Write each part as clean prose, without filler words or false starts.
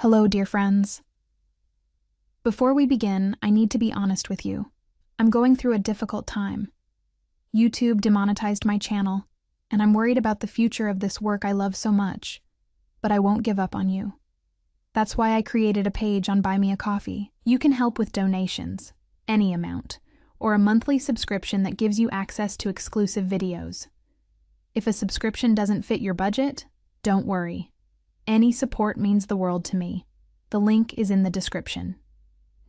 Hello, dear friends. Before we begin, I need to be honest with you. I'm going through a difficult time. YouTube demonetized my channel, and I'm worried about the future of this work I love so much. But I won't give up on you. That's why I created a page on Buy Me a Coffee. You can help with donations, any amount, or a monthly subscription that gives you access to exclusive videos. If a subscription doesn't fit your budget, don't worry. Any support means the world to me. The link is in the description.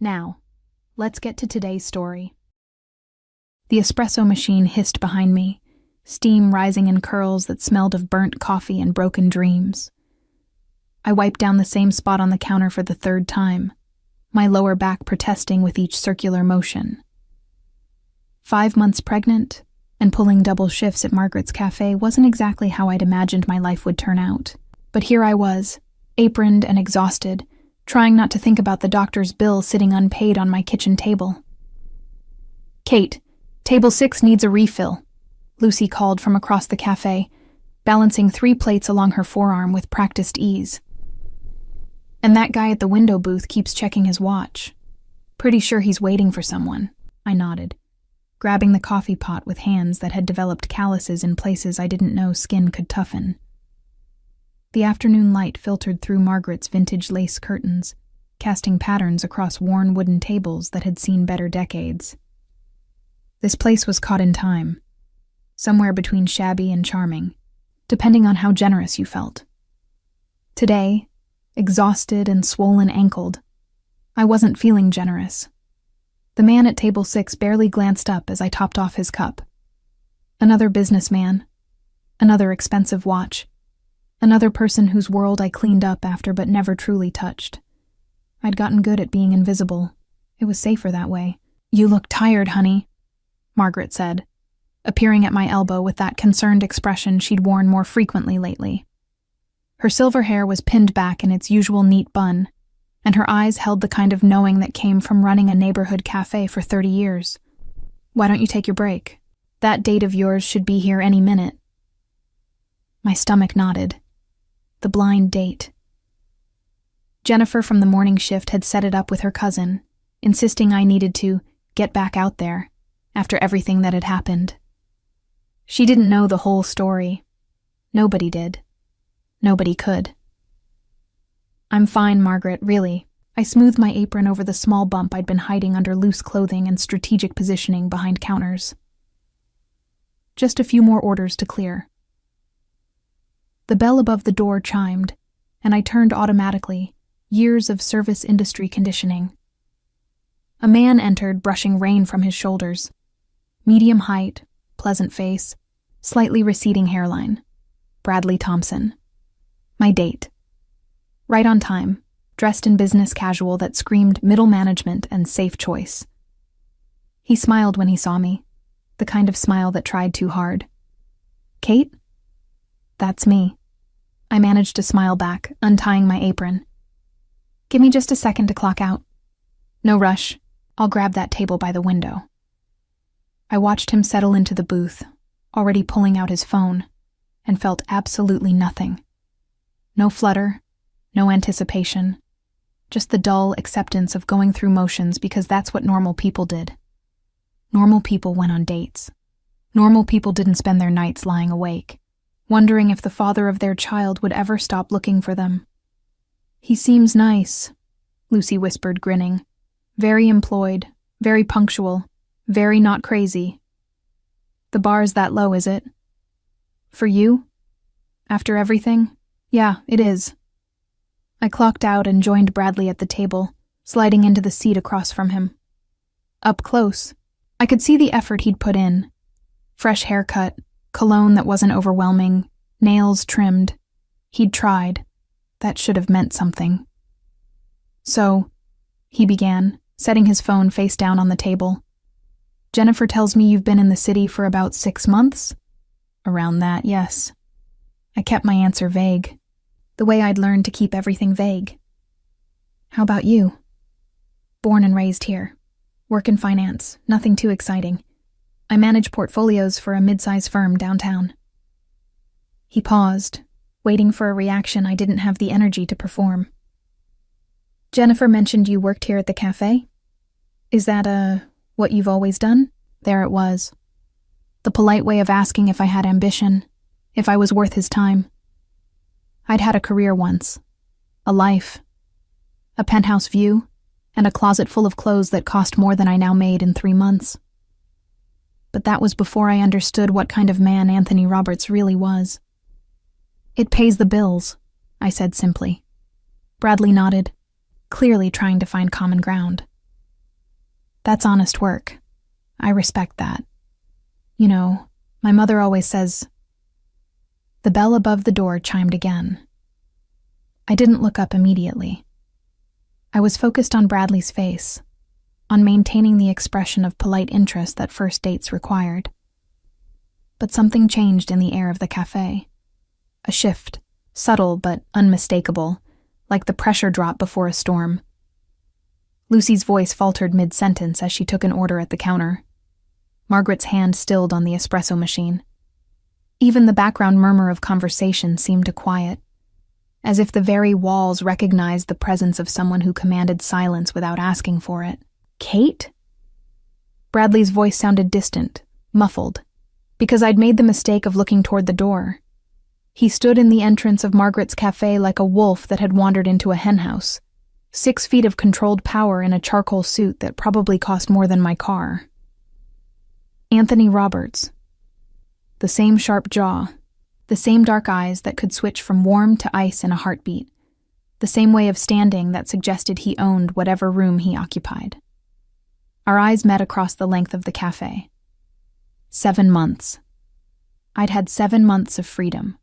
Now, let's get to today's story. The espresso machine hissed behind me, steam rising in curls that smelled of burnt coffee and broken dreams. I wiped down the same spot on the counter for the third time, my lower back protesting with each circular motion. 5 months pregnant and pulling double shifts at Margaret's Cafe wasn't exactly how I'd imagined my life would turn out. But here I was, aproned and exhausted, trying not to think about the doctor's bill sitting unpaid on my kitchen table. "Kate, table 6 needs a refill," Lucy called from across the cafe, balancing 3 plates along her forearm with practiced ease. "And that guy at the window booth keeps checking his watch. Pretty sure he's waiting for someone," I nodded, grabbing the coffee pot with hands that had developed calluses in places I didn't know skin could toughen. The afternoon light filtered through Margaret's vintage lace curtains, casting patterns across worn wooden tables that had seen better decades. This place was caught in time, somewhere between shabby and charming, depending on how generous you felt. Today, exhausted and swollen-ankled, I wasn't feeling generous. The man at table 6 barely glanced up as I topped off his cup. Another businessman, another expensive watch, another person whose world I cleaned up after but never truly touched. I'd gotten good at being invisible. It was safer that way. "You look tired, honey," Margaret said, appearing at my elbow with that concerned expression she'd worn more frequently lately. Her silver hair was pinned back in its usual neat bun, and her eyes held the kind of knowing that came from running a neighborhood cafe for 30 years. "Why don't you take your break? That date of yours should be here any minute." My stomach nodded. The blind date. Jennifer from the morning shift had set it up with her cousin, insisting I needed to get back out there after everything that had happened. She didn't know the whole story. Nobody did. Nobody could. "I'm fine, Margaret, really." I smoothed my apron over the small bump I'd been hiding under loose clothing and strategic positioning behind counters. Just a few more orders to clear. The bell above the door chimed, and I turned automatically, years of service industry conditioning. A man entered, brushing rain from his shoulders. Medium height, pleasant face, slightly receding hairline. Bradley Thompson. My date. Right on time, dressed in business casual that screamed middle management and safe choice. He smiled when he saw me, the kind of smile that tried too hard. "Kate?" "That's me." I managed to smile back, untying my apron. "Give me just a second to clock out." "No rush. I'll grab that table by the window." I watched him settle into the booth, already pulling out his phone, and felt absolutely nothing. No flutter, no anticipation, just the dull acceptance of going through motions because that's what normal people did. Normal people went on dates. Normal people didn't spend their nights lying awake, wondering if the father of their child would ever stop looking for them. "He seems nice," Lucy whispered, grinning. "Very employed, very punctual, very not crazy." "The bar's that low, is it?" "For you? After everything? Yeah, it is." I clocked out and joined Bradley at the table, sliding into the seat across from him. Up close, I could see the effort he'd put in. Fresh haircut, cologne that wasn't overwhelming, nails trimmed. He'd tried. That should have meant something. "So," he began, setting his phone face down on the table. "Jennifer tells me you've been in the city for about 6 months?" "Around that, yes." I kept my answer vague, the way I'd learned to keep everything vague. "How about you?" "Born and raised here. Work in finance, nothing too exciting. I manage portfolios for a mid-size firm downtown." He paused, waiting for a reaction I didn't have the energy to perform. Jennifer mentioned you worked here at the cafe. Is that, what you've always done? There it was. The polite way of asking if I had ambition, if I was worth his time. I'd had a career once, a life, a penthouse view, and a closet full of clothes that cost more than I now made in 3 months. But that was before I understood what kind of man Anthony Roberts really was. It pays the bills, I said simply. Bradley nodded, clearly trying to find common ground. That's honest work. I respect that. You know, my mother always says... The bell above the door chimed again. I didn't look up immediately. I was focused on Bradley's face, on maintaining the expression of polite interest that first dates required. But something changed in the air of the cafe. A shift, subtle but unmistakable, like the pressure drop before a storm. Lucy's voice faltered mid-sentence as she took an order at the counter. Margaret's hand stilled on the espresso machine. Even the background murmur of conversation seemed to quiet, as if the very walls recognized the presence of someone who commanded silence without asking for it. Kate? Bradley's voice sounded distant, muffled, because I'd made the mistake of looking toward the door. He stood in the entrance of Margaret's cafe like a wolf that had wandered into a henhouse, 6 feet of controlled power in a charcoal suit that probably cost more than my car. Anthony Roberts. The same sharp jaw, the same dark eyes that could switch from warm to ice in a heartbeat, the same way of standing that suggested he owned whatever room he occupied. Our eyes met across the length of the cafe. 7 months. I'd had 7 months of freedom,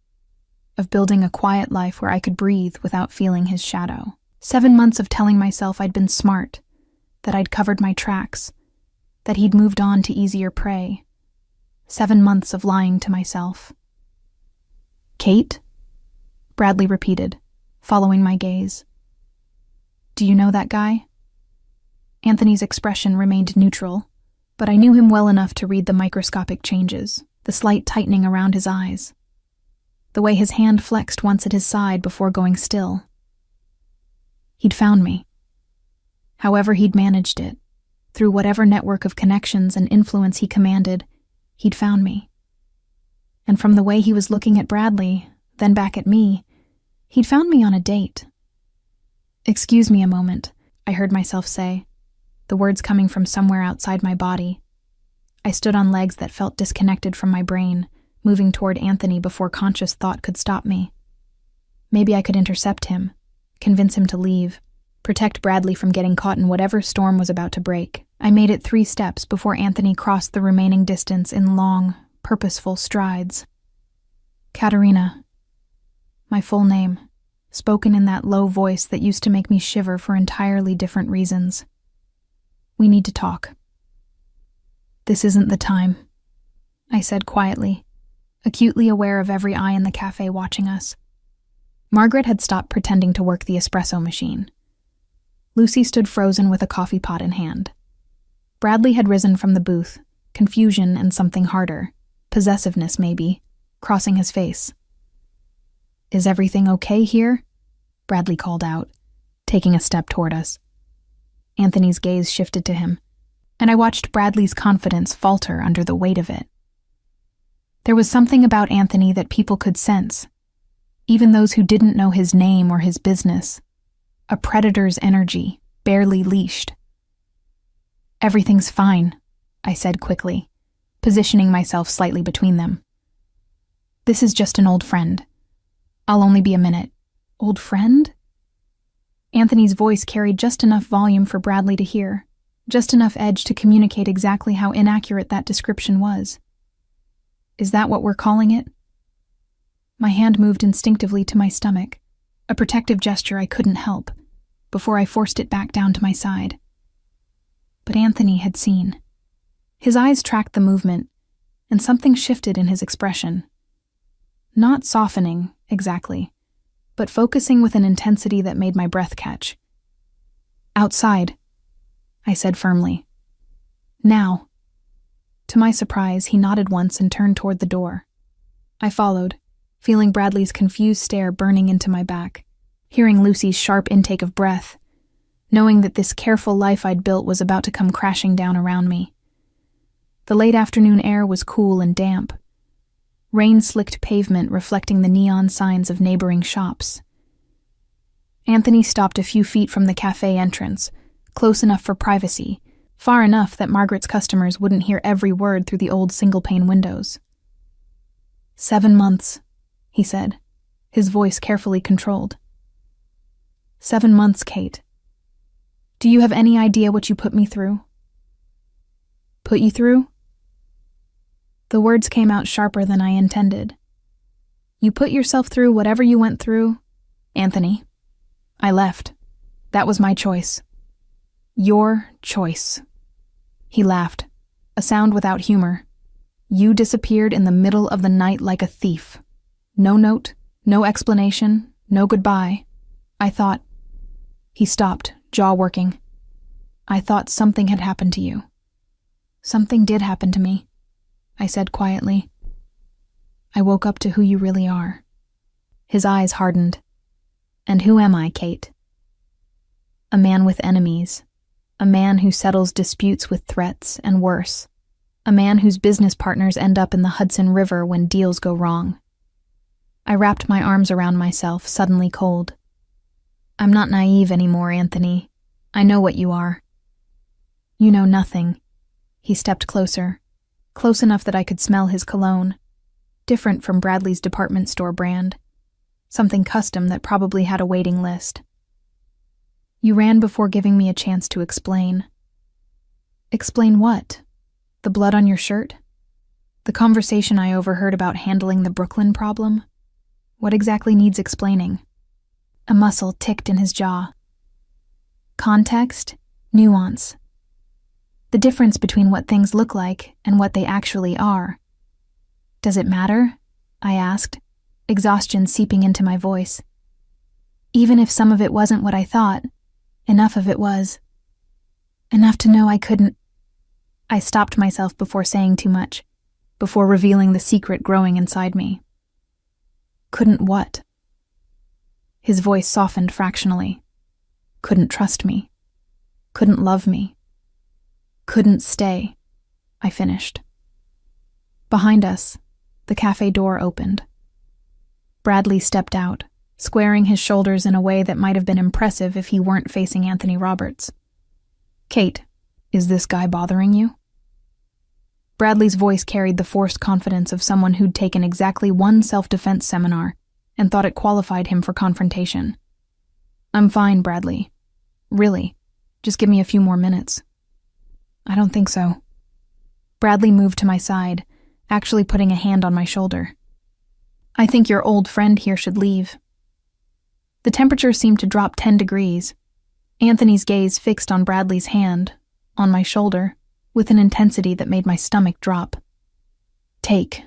of building a quiet life where I could breathe without feeling his shadow. 7 months of telling myself I'd been smart, that I'd covered my tracks, that he'd moved on to easier prey. 7 months of lying to myself. Kate? Bradley repeated, following my gaze. Do you know that guy? Anthony's expression remained neutral, but I knew him well enough to read the microscopic changes, the slight tightening around his eyes, the way his hand flexed once at his side before going still. He'd found me. However he'd managed it, through whatever network of connections and influence he commanded, he'd found me. And from the way he was looking at Bradley, then back at me, he'd found me on a date. Excuse me a moment, I heard myself say, the words coming from somewhere outside my body. I stood on legs that felt disconnected from my brain, moving toward Anthony before conscious thought could stop me. Maybe I could intercept him, convince him to leave, protect Bradley from getting caught in whatever storm was about to break. I made it 3 steps before Anthony crossed the remaining distance in long, purposeful strides. Katerina. My full name, spoken in that low voice that used to make me shiver for entirely different reasons. We need to talk. This isn't the time, I said quietly, acutely aware of every eye in the cafe watching us. Margaret had stopped pretending to work the espresso machine. Lucy stood frozen with a coffee pot in hand. Bradley had risen from the booth, confusion and something harder, possessiveness maybe, crossing his face. Is everything okay here? Bradley called out, taking a step toward us. Anthony's gaze shifted to him, and I watched Bradley's confidence falter under the weight of it. There was something about Anthony that people could sense, even those who didn't know his name or his business. A predator's energy, barely leashed. Everything's fine, I said quickly, positioning myself slightly between them. This is just an old friend. I'll only be a minute. Old friend? Anthony's voice carried just enough volume for Bradley to hear, just enough edge to communicate exactly how inaccurate that description was. Is that what we're calling it? My hand moved instinctively to my stomach, a protective gesture I couldn't help, before I forced it back down to my side. But Anthony had seen. His eyes tracked the movement, and something shifted in his expression. Not softening, exactly, but focusing with an intensity that made my breath catch. Outside, I said firmly. Now. To my surprise, he nodded once and turned toward the door. I followed, feeling Bradley's confused stare burning into my back, hearing Lucy's sharp intake of breath, knowing that this careful life I'd built was about to come crashing down around me. The late afternoon air was cool and damp. Rain-slicked pavement reflecting the neon signs of neighboring shops. Anthony stopped a few feet from the cafe entrance, close enough for privacy, far enough that Margaret's customers wouldn't hear every word through the old single-pane windows. 7 months, he said, his voice carefully controlled. 7 months, Kate. Do you have any idea what you put me through? Put you through? The words came out sharper than I intended. You put yourself through whatever you went through, Anthony. I left. That was my choice. Your choice. He laughed, a sound without humor. You disappeared in the middle of the night like a thief. No note, no explanation, no goodbye. I thought... He stopped, jaw working. I thought something had happened to you. Something did happen to me, I said quietly. I woke up to who you really are. His eyes hardened. And who am I, Kate? A man with enemies. A man who settles disputes with threats and worse. A man whose business partners end up in the Hudson River when deals go wrong. I wrapped my arms around myself, suddenly cold. I'm not naive anymore, Anthony. I know what you are. You know nothing. He stepped closer, close enough that I could smell his cologne, different from Bradley's department store brand, something custom that probably had a waiting list. You ran before giving me a chance to explain. Explain what? The blood on your shirt? The conversation I overheard about handling the Brooklyn problem? What exactly needs explaining? A muscle ticked in his jaw. Context, nuance. The difference between what things look like and what they actually are. Does it matter? I asked, exhaustion seeping into my voice. Even if some of it wasn't what I thought, enough of it was. Enough to know I couldn't. I stopped myself before saying too much, before revealing the secret growing inside me. Couldn't what? His voice softened fractionally. Couldn't trust me. Couldn't love me. Couldn't stay, I finished. Behind us, the cafe door opened. Bradley stepped out, squaring his shoulders in a way that might have been impressive if he weren't facing Anthony Roberts. Kate, is this guy bothering you? Bradley's voice carried the forced confidence of someone who'd taken exactly one self-defense seminar and thought it qualified him for confrontation. I'm fine, Bradley. Really. Just give me a few more minutes. I don't think so. Bradley moved to my side, actually putting a hand on my shoulder. I think your old friend here should leave. The temperature seemed to drop 10 degrees. Anthony's gaze fixed on Bradley's hand, on my shoulder, with an intensity that made my stomach drop. Take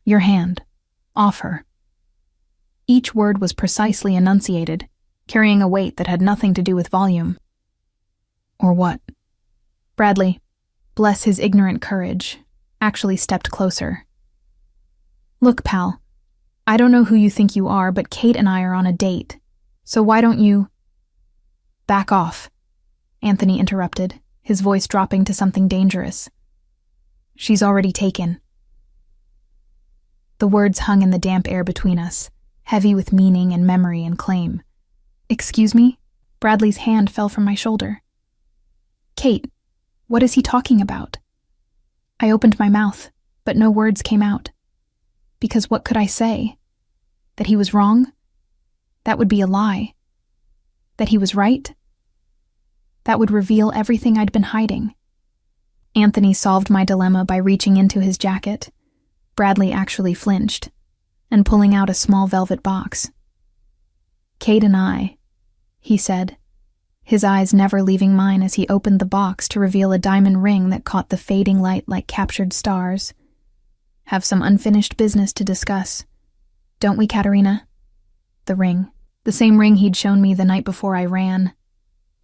your hand off her. Each word was precisely enunciated, carrying a weight that had nothing to do with volume. Or what? Bradley, bless his ignorant courage, actually stepped closer. Look, pal, I don't know who you think you are, but Kate and I are on a date. So why don't you... Back off, Anthony interrupted, his voice dropping to something dangerous. She's already taken. The words hung in the damp air between us, heavy with meaning and memory and claim. Excuse me? Bradley's hand fell from my shoulder. Kate, what is he talking about? I opened my mouth, but no words came out. Because what could I say? That he was wrong? That would be a lie. That he was right? That would reveal everything I'd been hiding. Anthony solved my dilemma by reaching into his jacket. Bradley actually flinched, and pulling out a small velvet box. Kate and I, he said, his eyes never leaving mine as he opened the box to reveal a diamond ring that caught the fading light like captured stars. Have some unfinished business to discuss. Don't we, Katerina? The ring. The same ring he'd shown me the night before I ran.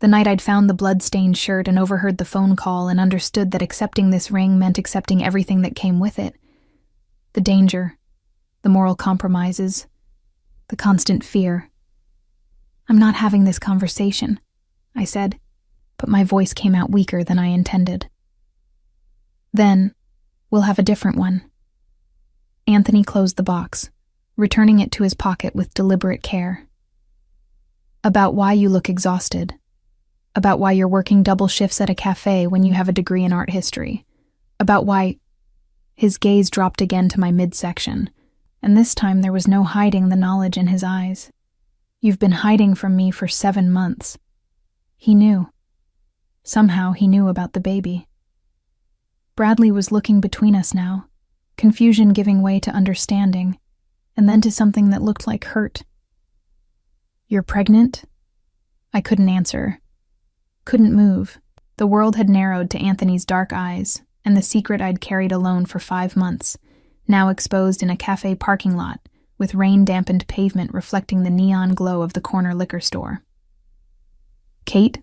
The night I'd found the blood-stained shirt and overheard the phone call and understood that accepting this ring meant accepting everything that came with it. The danger, the moral compromises, the constant fear. I'm not having this conversation, I said, but my voice came out weaker than I intended. Then, we'll have a different one. Anthony closed the box, returning it to his pocket with deliberate care. About why you look exhausted. About why you're working double shifts at a cafe when you have a degree in art history. About why... His gaze dropped again to my midsection, and this time there was no hiding the knowledge in his eyes. You've been hiding from me for 7 months. He knew. Somehow he knew about the baby. Bradley was looking between us now, confusion giving way to understanding, and then to something that looked like hurt. You're pregnant? I couldn't answer. Couldn't move. The world had narrowed to Anthony's dark eyes, and the secret I'd carried alone for 5 months, now exposed in a cafe parking lot, with rain-dampened pavement reflecting the neon glow of the corner liquor store. Kate?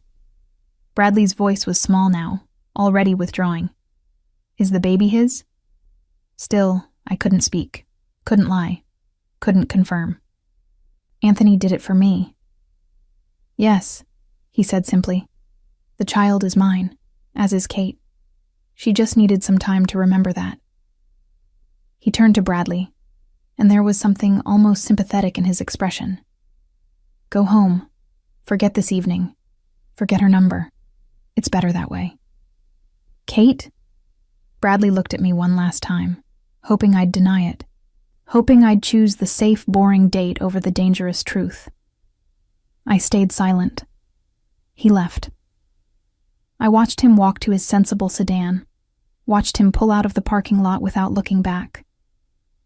Bradley's voice was small now, already withdrawing. Is the baby his? Still, I couldn't speak, couldn't lie, couldn't confirm. Anthony did it for me. Yes, he said simply. The child is mine, as is Kate. She just needed some time to remember that. He turned to Bradley, and there was something almost sympathetic in his expression. Go home. Forget this evening. Forget her number. It's better that way. Kate? Bradley looked at me one last time, hoping I'd deny it, hoping I'd choose the safe, boring date over the dangerous truth. I stayed silent. He left. I watched him walk to his sensible sedan, watched him pull out of the parking lot without looking back,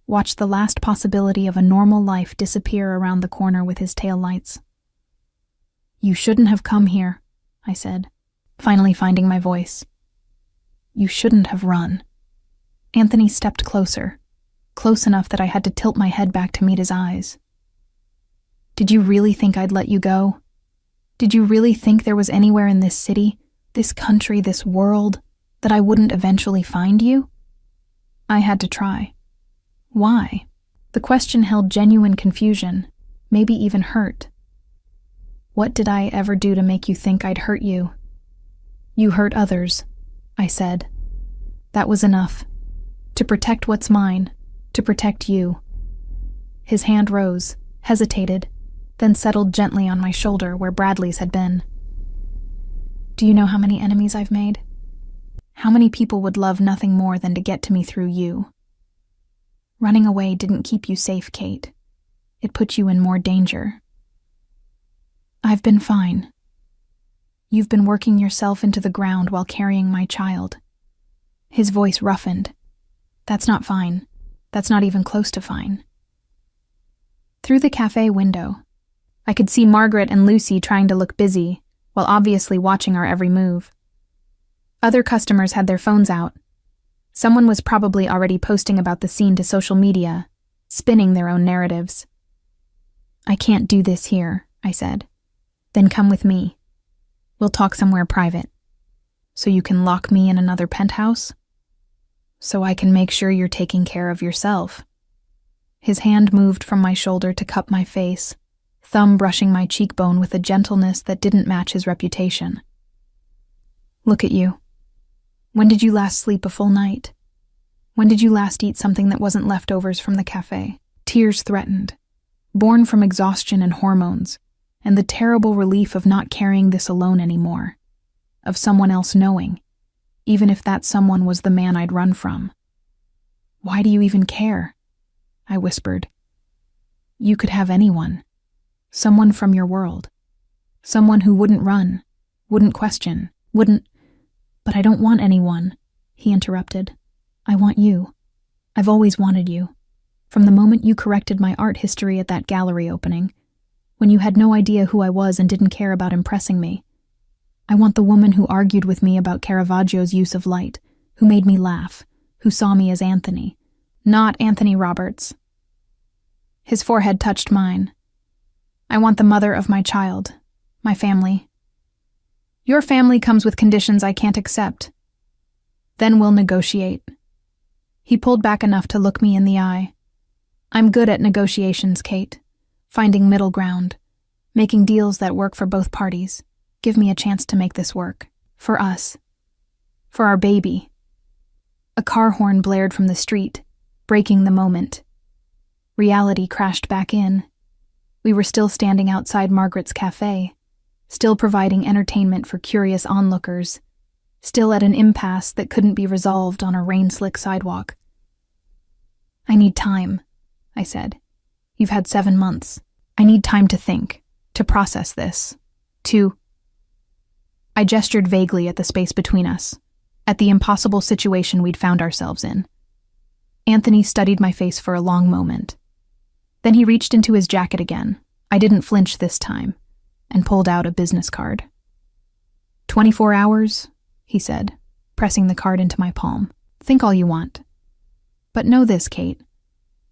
watched the last possibility of a normal life disappear around the corner with his taillights. You shouldn't have come here, I said, finally finding my voice. You shouldn't have run. Anthony stepped closer, close enough that I had to tilt my head back to meet his eyes. Did you really think I'd let you go? Did you really think there was anywhere in this city, this country, this world, that I wouldn't eventually find you? I had to try. Why? The question held genuine confusion, maybe even hurt. What did I ever do to make you think I'd hurt you? You hurt others, I said. That was enough. To protect what's mine, to protect you. His hand rose, hesitated, then settled gently on my shoulder where Bradley's had been. Do you know how many enemies I've made? How many people would love nothing more than to get to me through you? Running away didn't keep you safe, Kate. It put you in more danger. I've been fine. You've been working yourself into the ground while carrying my child. His voice roughened. That's not fine. That's not even close to fine. Through the cafe window, I could see Margaret and Lucy trying to look busy, while obviously watching our every move. Other customers had their phones out. Someone was probably already posting about the scene to social media, spinning their own narratives. I can't do this here, I said. Then come with me. We'll talk somewhere private. So you can lock me in another penthouse? So I can make sure you're taking care of yourself. His hand moved from my shoulder to cup my face, thumb brushing my cheekbone with a gentleness that didn't match his reputation. Look at you. When did you last sleep a full night? When did you last eat something that wasn't leftovers from the cafe? Tears threatened, born from exhaustion and hormones, and the terrible relief of not carrying this alone anymore, of someone else knowing, even if that someone was the man I'd run from. Why do you even care? I whispered. You could have anyone. Someone from your world. Someone who wouldn't run, wouldn't question, wouldn't... But I don't want anyone, he interrupted. I want you. I've always wanted you. From the moment you corrected my art history at that gallery opening, when you had no idea who I was and didn't care about impressing me. I want the woman who argued with me about Caravaggio's use of light, who made me laugh, who saw me as Anthony, not Anthony Roberts. His forehead touched mine. I want the mother of my child, my family. Your family comes with conditions I can't accept. Then we'll negotiate. He pulled back enough to look me in the eye. I'm good at negotiations, Kate. Finding middle ground. Making deals that work for both parties. Give me a chance to make this work. For us. For our baby. A car horn blared from the street, breaking the moment. Reality crashed back in. We were still standing outside Margaret's cafe, still providing entertainment for curious onlookers, still at an impasse that couldn't be resolved on a rain-slick sidewalk. I need time, I said. You've had 7 months. I need time to think, to process this, to... I gestured vaguely at the space between us, at the impossible situation we'd found ourselves in. Anthony studied my face for a long moment. Then he reached into his jacket again. I didn't flinch this time, and pulled out a business card. 24 hours, he said, pressing the card into my palm. Think all you want. But know this, Kate.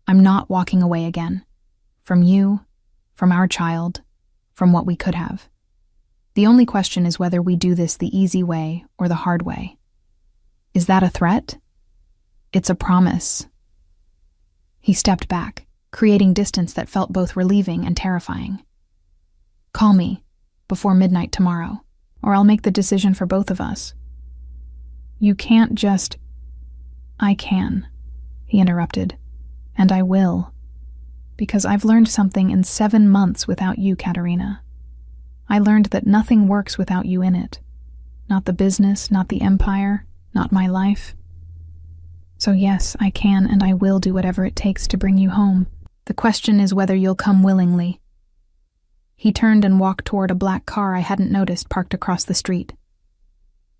I'm not walking away again. From you, from our child, from what we could have. The only question is whether we do this the easy way or the hard way. Is that a threat? It's a promise. He stepped back, creating distance that felt both relieving and terrifying. Call me before midnight tomorrow, or I'll make the decision for both of us. You can't just... I can, he interrupted, and I will, because I've learned something in 7 months without you, Katerina. I learned that nothing works without you in it. Not the business, not the empire, not my life. So yes, I can and I will do whatever it takes to bring you home. The question is whether you'll come willingly. He turned and walked toward a black car I hadn't noticed parked across the street.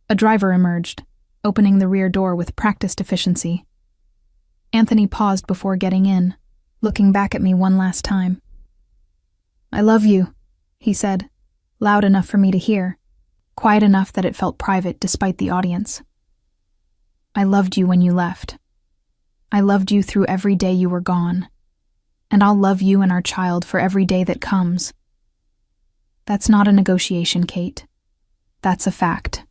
A driver emerged, opening the rear door with practiced efficiency. Anthony paused before getting in, looking back at me one last time. I love you, he said, loud enough for me to hear, quiet enough that it felt private despite the audience. I loved you when you left. I loved you through every day you were gone. And I'll love you and our child for every day that comes. That's not a negotiation, Kate. That's a fact.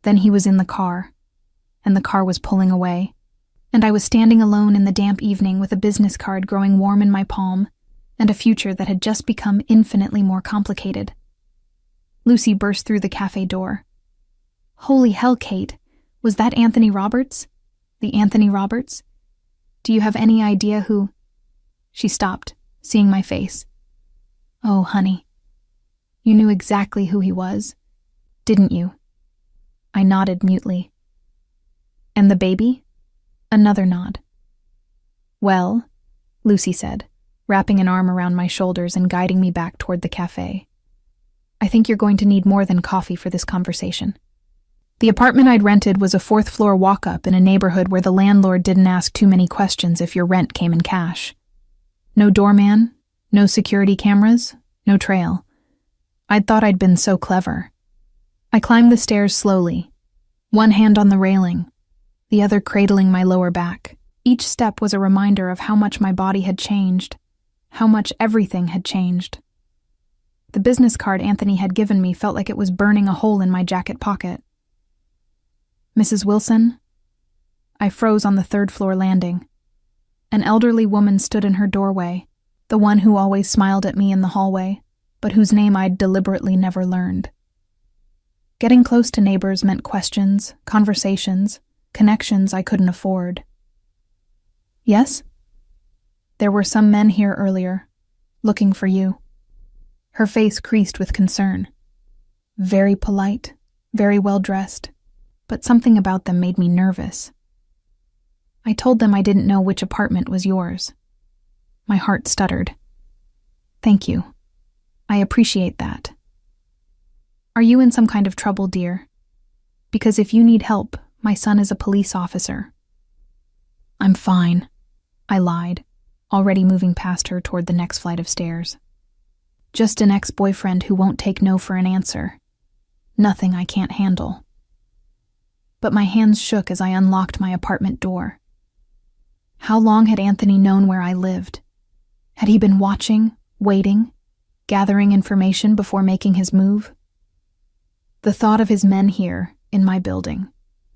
Then he was in the car, and the car was pulling away, and I was standing alone in the damp evening with a business card growing warm in my palm, and a future that had just become infinitely more complicated. Lucy burst through the cafe door. Holy hell, Kate. Was that Anthony Roberts? The Anthony Roberts? Do you have any idea who... She stopped, seeing my face. Oh, honey. You knew exactly who he was, didn't you? I nodded mutely. And the baby? Another nod. Well, Lucy said, wrapping an arm around my shoulders and guiding me back toward the cafe. I think you're going to need more than coffee for this conversation. The apartment I'd rented was a 4th-floor walk-up in a neighborhood where the landlord didn't ask too many questions if your rent came in cash. No doorman, no security cameras, no trail. I'd thought I'd been so clever. I climbed the stairs slowly, one hand on the railing, the other cradling my lower back. Each step was a reminder of how much my body had changed, how much everything had changed. The business card Anthony had given me felt like it was burning a hole in my jacket pocket. Mrs. Wilson? I froze on the 3rd-floor landing. An elderly woman stood in her doorway, the one who always smiled at me in the hallway, but whose name I'd deliberately never learned. Getting close to neighbors meant questions, conversations, connections I couldn't afford. Yes? There were some men here earlier, looking for you. Her face creased with concern. Very polite, very well-dressed, but something about them made me nervous. I told them I didn't know which apartment was yours. My heart stuttered. Thank you. I appreciate that. Are you in some kind of trouble, dear? Because if you need help, my son is a police officer. I'm fine, I lied, already moving past her toward the next flight of stairs. Just an ex-boyfriend who won't take no for an answer. Nothing I can't handle. But my hands shook as I unlocked my apartment door. How long had Anthony known where I lived? Had he been watching, waiting, gathering information before making his move? The thought of his men here, in my building,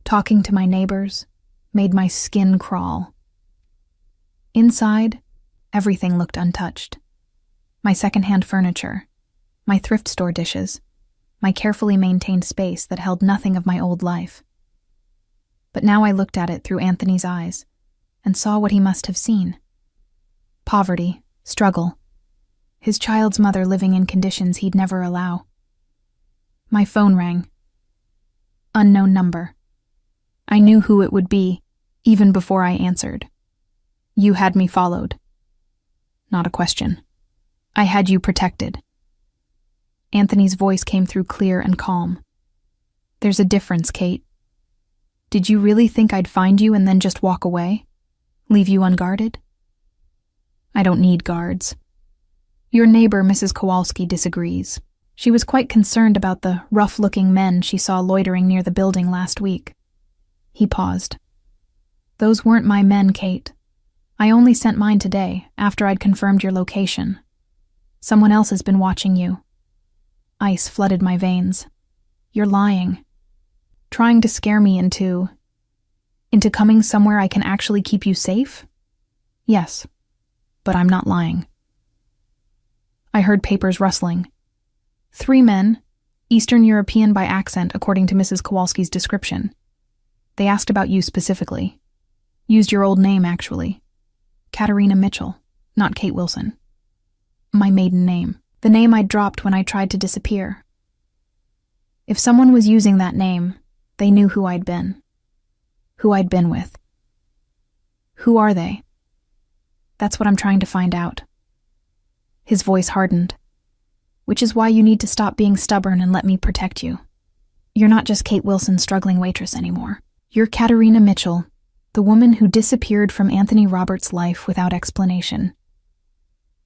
talking to my neighbors, made my skin crawl. Inside, everything looked untouched. My secondhand furniture, my thrift store dishes, my carefully maintained space that held nothing of my old life. But now I looked at it through Anthony's eyes and saw what he must have seen. Poverty, struggle, his child's mother living in conditions he'd never allow. My phone rang. Unknown number. I knew who it would be, even before I answered. You had me followed. Not a question. I had you protected. Anthony's voice came through clear and calm. There's a difference, Kate. Did you really think I'd find you and then just walk away? Leave you unguarded? I don't need guards. Your neighbor, Mrs. Kowalski, disagrees. She was quite concerned about the rough-looking men she saw loitering near the building last week. He paused. Those weren't my men, Kate. I only sent mine today, after I'd confirmed your location. Someone else has been watching you. Ice flooded my veins. You're lying. Trying to scare me into coming somewhere I can actually keep you safe? Yes, but I'm not lying. I heard papers rustling. 3 men, Eastern European by accent according to Mrs. Kowalski's description. They asked about you specifically. Used your old name, actually. Katerina Mitchell, not Kate Wilson. My maiden name. The name I'd dropped when I tried to disappear. If someone was using that name, they knew who I'd been. Who I'd been with. Who are they? That's what I'm trying to find out. His voice hardened. Which is why you need to stop being stubborn and let me protect you. You're not just Kate Wilson's struggling waitress anymore. You're Katerina Mitchell, the woman who disappeared from Anthony Roberts' life without explanation.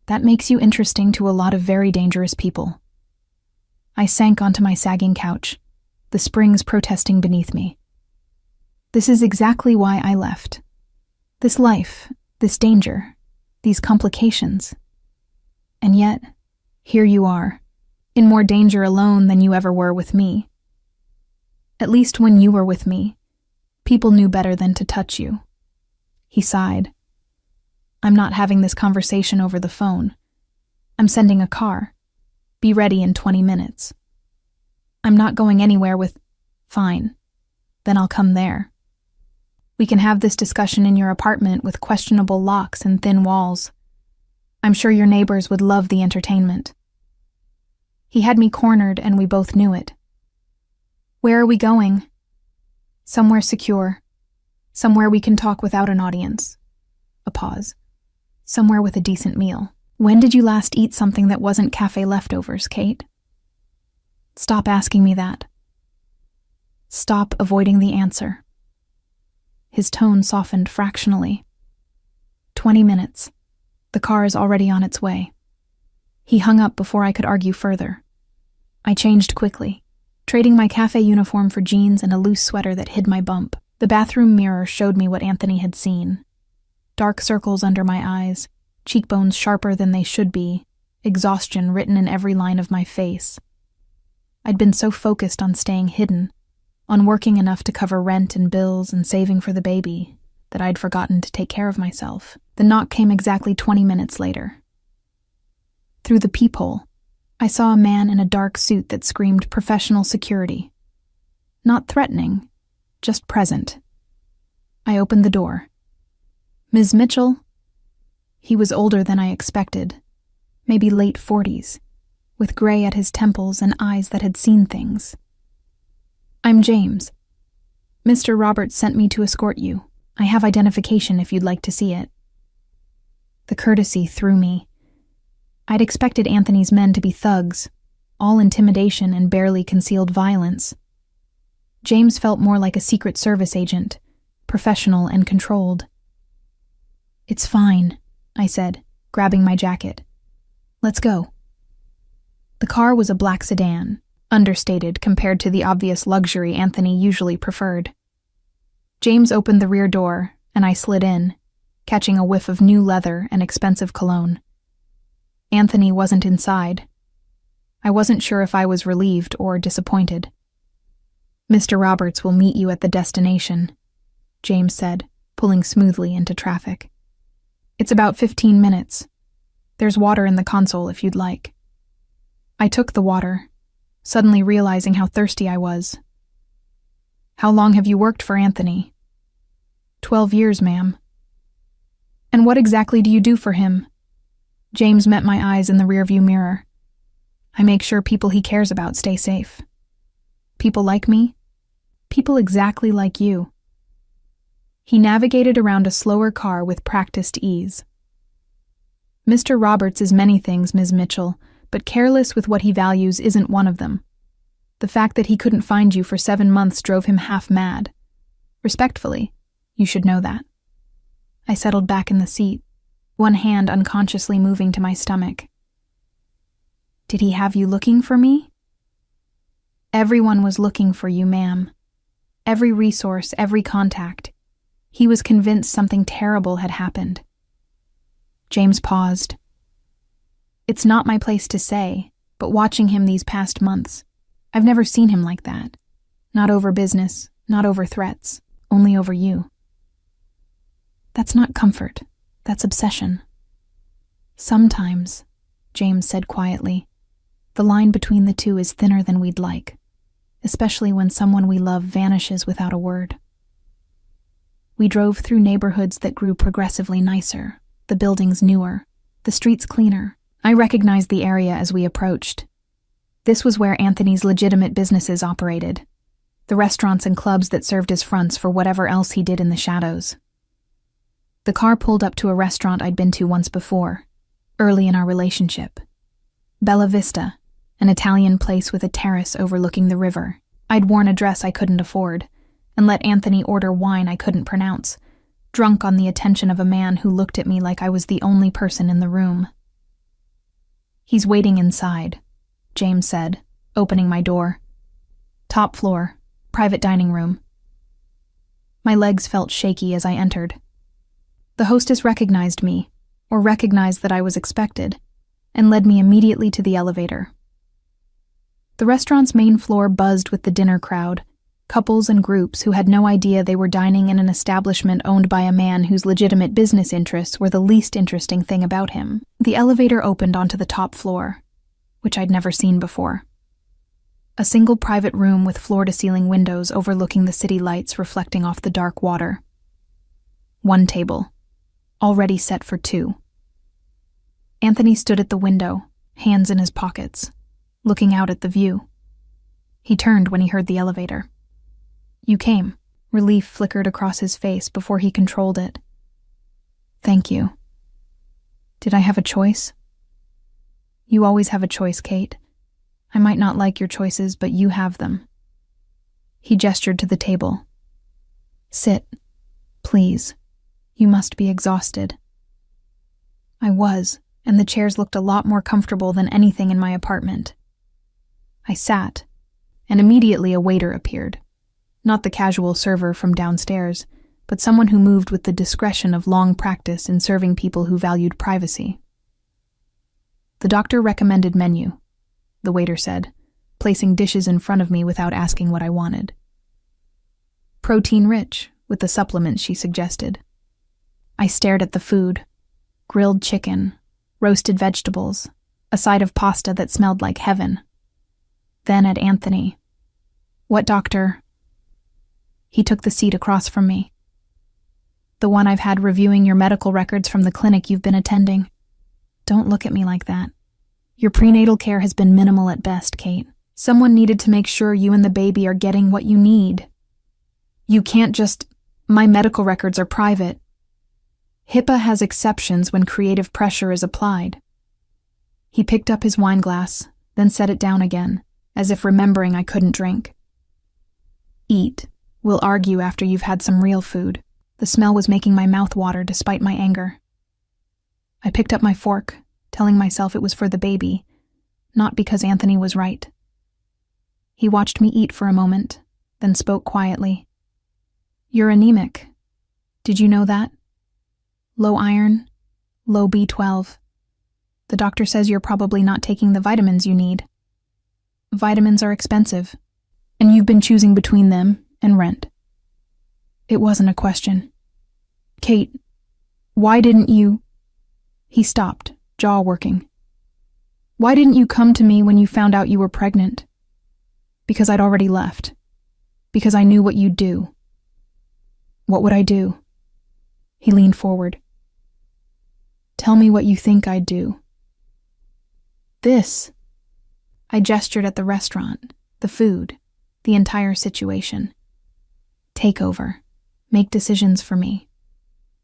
That makes you interesting to a lot of very dangerous people. I sank onto my sagging couch, the springs protesting beneath me. This is exactly why I left. This life, this danger, these complications. And yet, here you are, in more danger alone than you ever were with me. At least when you were with me, people knew better than to touch you. He sighed. I'm not having this conversation over the phone. I'm sending a car. Be ready in 20 minutes. I'm not going anywhere with... Fine. Then I'll come there. We can have this discussion in your apartment with questionable locks and thin walls. I'm sure your neighbors would love the entertainment. He had me cornered and we both knew it. Where are we going? Somewhere secure. Somewhere we can talk without an audience. A pause. Somewhere with a decent meal. When did you last eat something that wasn't cafe leftovers, Kate? Stop asking me that. Stop avoiding the answer. His tone softened fractionally. 20 minutes. The car is already on its way. He hung up before I could argue further. I changed quickly, trading my cafe uniform for jeans and a loose sweater that hid my bump. The bathroom mirror showed me what Anthony had seen. Dark circles under my eyes, cheekbones sharper than they should be, exhaustion written in every line of my face. I'd been so focused on staying hidden, on working enough to cover rent and bills and saving for the baby, that I'd forgotten to take care of myself. The knock came exactly 20 minutes later. Through the peephole, I saw a man in a dark suit that screamed professional security. Not threatening, just present. I opened the door. Ms. Mitchell? He was older than I expected, maybe late 40s, with gray at his temples and eyes that had seen things. I'm James. Mr. Roberts sent me to escort you. I have identification if you'd like to see it. The courtesy threw me. I'd expected Anthony's men to be thugs, all intimidation and barely concealed violence. James felt more like a Secret Service agent, professional and controlled. It's fine, I said, grabbing my jacket. Let's go. The car was a black sedan, understated compared to the obvious luxury Anthony usually preferred. James opened the rear door, and I slid in, catching a whiff of new leather and expensive cologne. Anthony wasn't inside. I wasn't sure if I was relieved or disappointed. Mr. Roberts will meet you at the destination, James said, pulling smoothly into traffic. It's about 15 minutes. There's water in the console if you'd like. I took the water, suddenly realizing how thirsty I was. How long have you worked for Anthony? 12 years, ma'am. And what exactly do you do for him? James met my eyes in the rearview mirror. I make sure people he cares about stay safe. People like me? People exactly like you. He navigated around a slower car with practiced ease. Mr. Roberts is many things, Ms. Mitchell, but careless with what he values isn't one of them. The fact that he couldn't find you for 7 months drove him half mad. Respectfully, you should know that. I settled back in the seat, one hand unconsciously moving to my stomach. Did he have you looking for me? Everyone was looking for you, ma'am. Every resource, every contact. He was convinced something terrible had happened. James paused. It's not my place to say, but watching him these past months, I've never seen him like that. Not over business, not over threats, only over you. That's not comfort, that's obsession. Sometimes, James said quietly, the line between the two is thinner than we'd like, especially when someone we love vanishes without a word. We drove through neighborhoods that grew progressively nicer, the buildings newer, the streets cleaner. I recognized the area as we approached. This was where Anthony's legitimate businesses operated, the restaurants and clubs that served as fronts for whatever else he did in the shadows. The car pulled up to a restaurant I'd been to once before, early in our relationship. Bella Vista, an Italian place with a terrace overlooking the river. I'd worn a dress I couldn't afford, and let Anthony order wine I couldn't pronounce, drunk on the attention of a man who looked at me like I was the only person in the room. He's waiting inside, James said, opening my door. Top floor, private dining room. My legs felt shaky as I entered. The hostess recognized me, or recognized that I was expected, and led me immediately to the elevator. The restaurant's main floor buzzed with the dinner crowd, couples and groups who had no idea they were dining in an establishment owned by a man whose legitimate business interests were the least interesting thing about him. The elevator opened onto the top floor, which I'd never seen before. A single private room with floor-to-ceiling windows overlooking the city lights reflecting off the dark water. One table, already set for 2. Anthony stood at the window, hands in his pockets, looking out at the view. He turned when he heard the elevator. You came. Relief flickered across his face before he controlled it. Thank you. Did I have a choice? You always have a choice, Kate. I might not like your choices, but you have them. He gestured to the table. Sit, please. You must be exhausted. I was, and the chairs looked a lot more comfortable than anything in my apartment. I sat, and immediately a waiter appeared. Not the casual server from downstairs, but someone who moved with the discretion of long practice in serving people who valued privacy. The doctor recommended menu, the waiter said, placing dishes in front of me without asking what I wanted. Protein-rich, with the supplements she suggested. I stared at the food. Grilled chicken, roasted vegetables, a side of pasta that smelled like heaven. Then at Anthony. What doctor? He took the seat across from me. The one I've had reviewing your medical records from the clinic you've been attending. Don't look at me like that. Your prenatal care has been minimal at best, Kate. Someone needed to make sure you and the baby are getting what you need. You can't just... My medical records are private. HIPAA has exceptions when creative pressure is applied. He picked up his wine glass, then set it down again, as if remembering I couldn't drink. Eat. We'll argue after you've had some real food. The smell was making my mouth water despite my anger. I picked up my fork, telling myself it was for the baby, not because Anthony was right. He watched me eat for a moment, then spoke quietly. You're anemic. Did you know that? Low iron, low B12. The doctor says you're probably not taking the vitamins you need. Vitamins are expensive, and you've been choosing between them and rent. It wasn't a question. Kate, why didn't you... He stopped, jaw working. Why didn't you come to me when you found out you were pregnant? Because I'd already left. Because I knew what you'd do. What would I do? He leaned forward. Tell me what you think I'd do. This. I gestured at the restaurant, the food, the entire situation. Take over. Make decisions for me.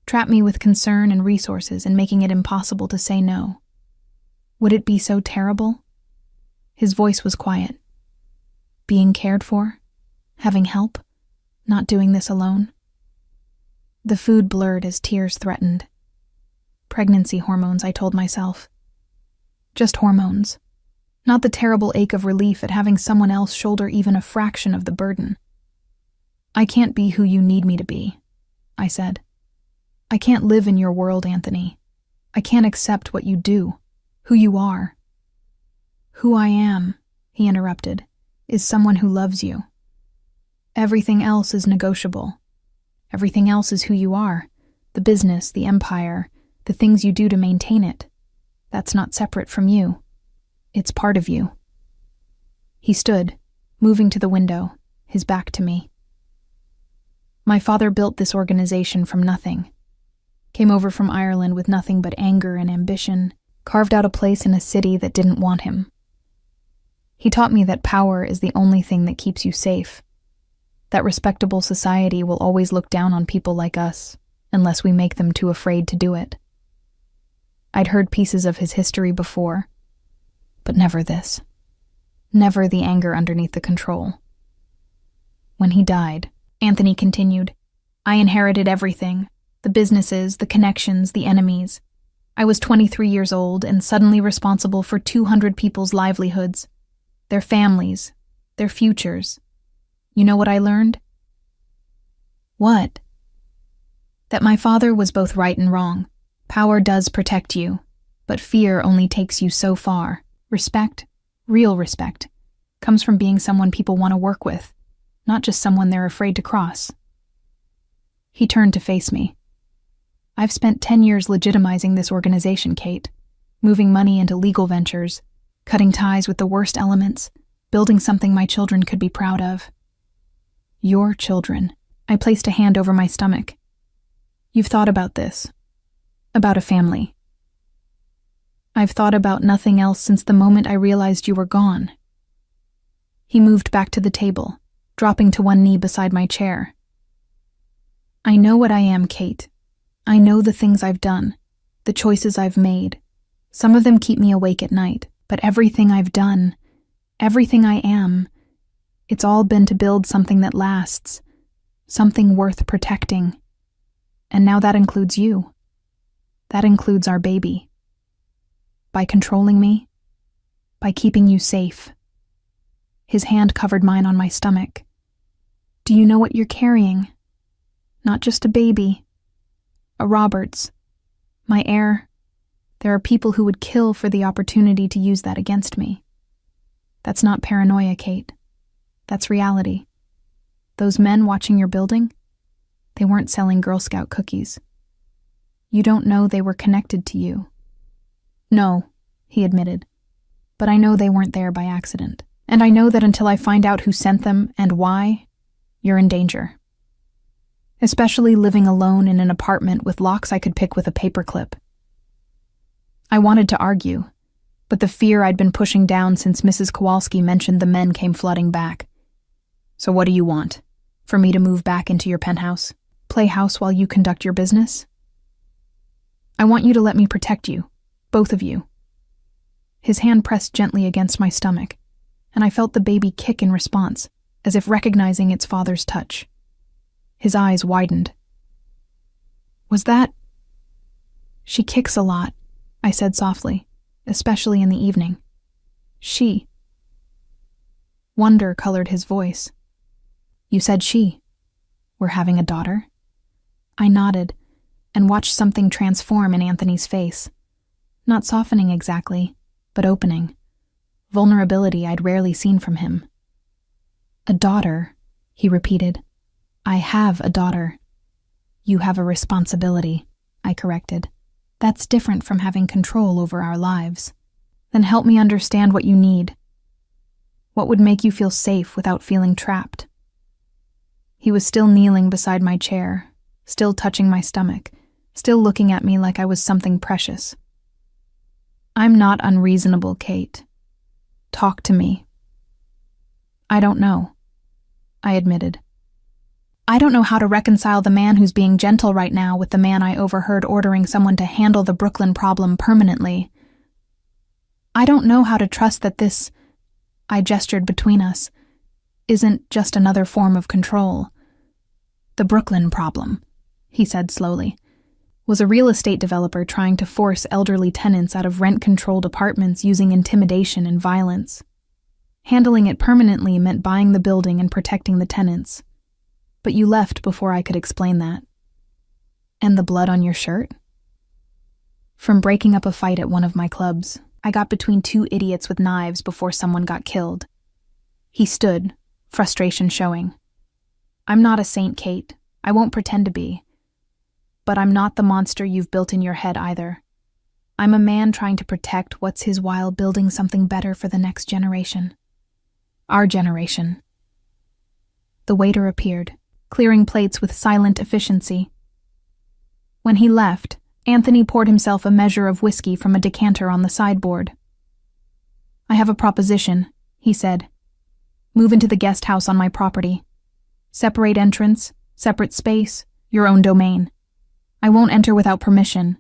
Trap me with concern and resources and making it impossible to say no. Would it be so terrible? His voice was quiet. Being cared for? Having help? Not doing this alone? The food blurred as tears threatened. Pregnancy hormones, I told myself. Just hormones. Not the terrible ache of relief at having someone else shoulder even a fraction of the burden. I can't be who you need me to be, I said. I can't live in your world, Anthony. I can't accept what you do, who you are. Who I am, he interrupted, is someone who loves you. Everything else is negotiable. Everything else is who you are, the business, the empire, the things you do to maintain it. That's not separate from you. It's part of you. He stood, moving to the window, his back to me. My father built this organization from nothing. Came over from Ireland with nothing but anger and ambition, carved out a place in a city that didn't want him. He taught me that power is the only thing that keeps you safe. That respectable society will always look down on people like us, unless we make them too afraid to do it. I'd heard pieces of his history before, but never this. Never the anger underneath the control. When he died, Anthony continued, I inherited everything. The businesses, the connections, the enemies. I was 23 years old and suddenly responsible for 200 people's livelihoods, their families, their futures. You know what I learned? What? That my father was both right and wrong. Power does protect you, but fear only takes you so far. Respect, real respect, comes from being someone people want to work with, not just someone they're afraid to cross. He turned to face me. I've spent 10 years legitimizing this organization, Kate, moving money into legal ventures, cutting ties with the worst elements, building something my children could be proud of. Your children. I placed a hand over my stomach. You've thought about this. About a family. I've thought about nothing else since the moment I realized you were gone. He moved back to the table, dropping to one knee beside my chair. I know what I am, Kate. I know the things I've done, the choices I've made. Some of them keep me awake at night, but everything I've done, everything I am, it's all been to build something that lasts, something worth protecting. And now that includes you. That includes our baby. By controlling me, by keeping you safe. His hand covered mine on my stomach. Do you know what you're carrying? Not just a baby. A Roberts. My heir. There are people who would kill for the opportunity to use that against me. That's not paranoia, Kate. That's reality. Those men watching your building, they weren't selling Girl Scout cookies. You don't know they were connected to you. No, he admitted, but I know they weren't there by accident. And I know that until I find out who sent them and why, you're in danger. Especially living alone in an apartment with locks I could pick with a paperclip. I wanted to argue, but the fear I'd been pushing down since Mrs. Kowalski mentioned the men came flooding back. So what do you want? For me to move back into your penthouse? Play house while you conduct your business? I want you to let me protect you, both of you. His hand pressed gently against my stomach, and I felt the baby kick in response, as if recognizing its father's touch. His eyes widened. Was that? She kicks a lot, I said softly, especially in the evening. She. Wonder colored his voice. You said she. We're having a daughter? I nodded and watched something transform in Anthony's face. Not softening exactly, but opening. Vulnerability I'd rarely seen from him. A daughter, he repeated. I have a daughter. You have a responsibility, I corrected. That's different from having control over our lives. Then help me understand what you need. What would make you feel safe without feeling trapped? He was still kneeling beside my chair, still touching my stomach, still looking at me like I was something precious. I'm not unreasonable, Kate. Talk to me. I don't know, I admitted. I don't know how to reconcile the man who's being gentle right now with the man I overheard ordering someone to handle the Brooklyn problem permanently. I don't know how to trust that this, I gestured between us, isn't just another form of control. The Brooklyn problem, he said slowly, was a real estate developer trying to force elderly tenants out of rent-controlled apartments using intimidation and violence. Handling it permanently meant buying the building and protecting the tenants. But you left before I could explain that. And the blood on your shirt? From breaking up a fight at one of my clubs, I got between two idiots with knives before someone got killed. He stood, frustration showing. I'm not a saint, Kate. I won't pretend to be. But I'm not the monster you've built in your head either. I'm a man trying to protect what's his while building something better for the next generation. Our generation. The waiter appeared, clearing plates with silent efficiency. When he left, Anthony poured himself a measure of whiskey from a decanter on the sideboard. I have a proposition, he said. Move into the guest house on my property. Separate entrance, separate space, your own domain. I won't enter without permission.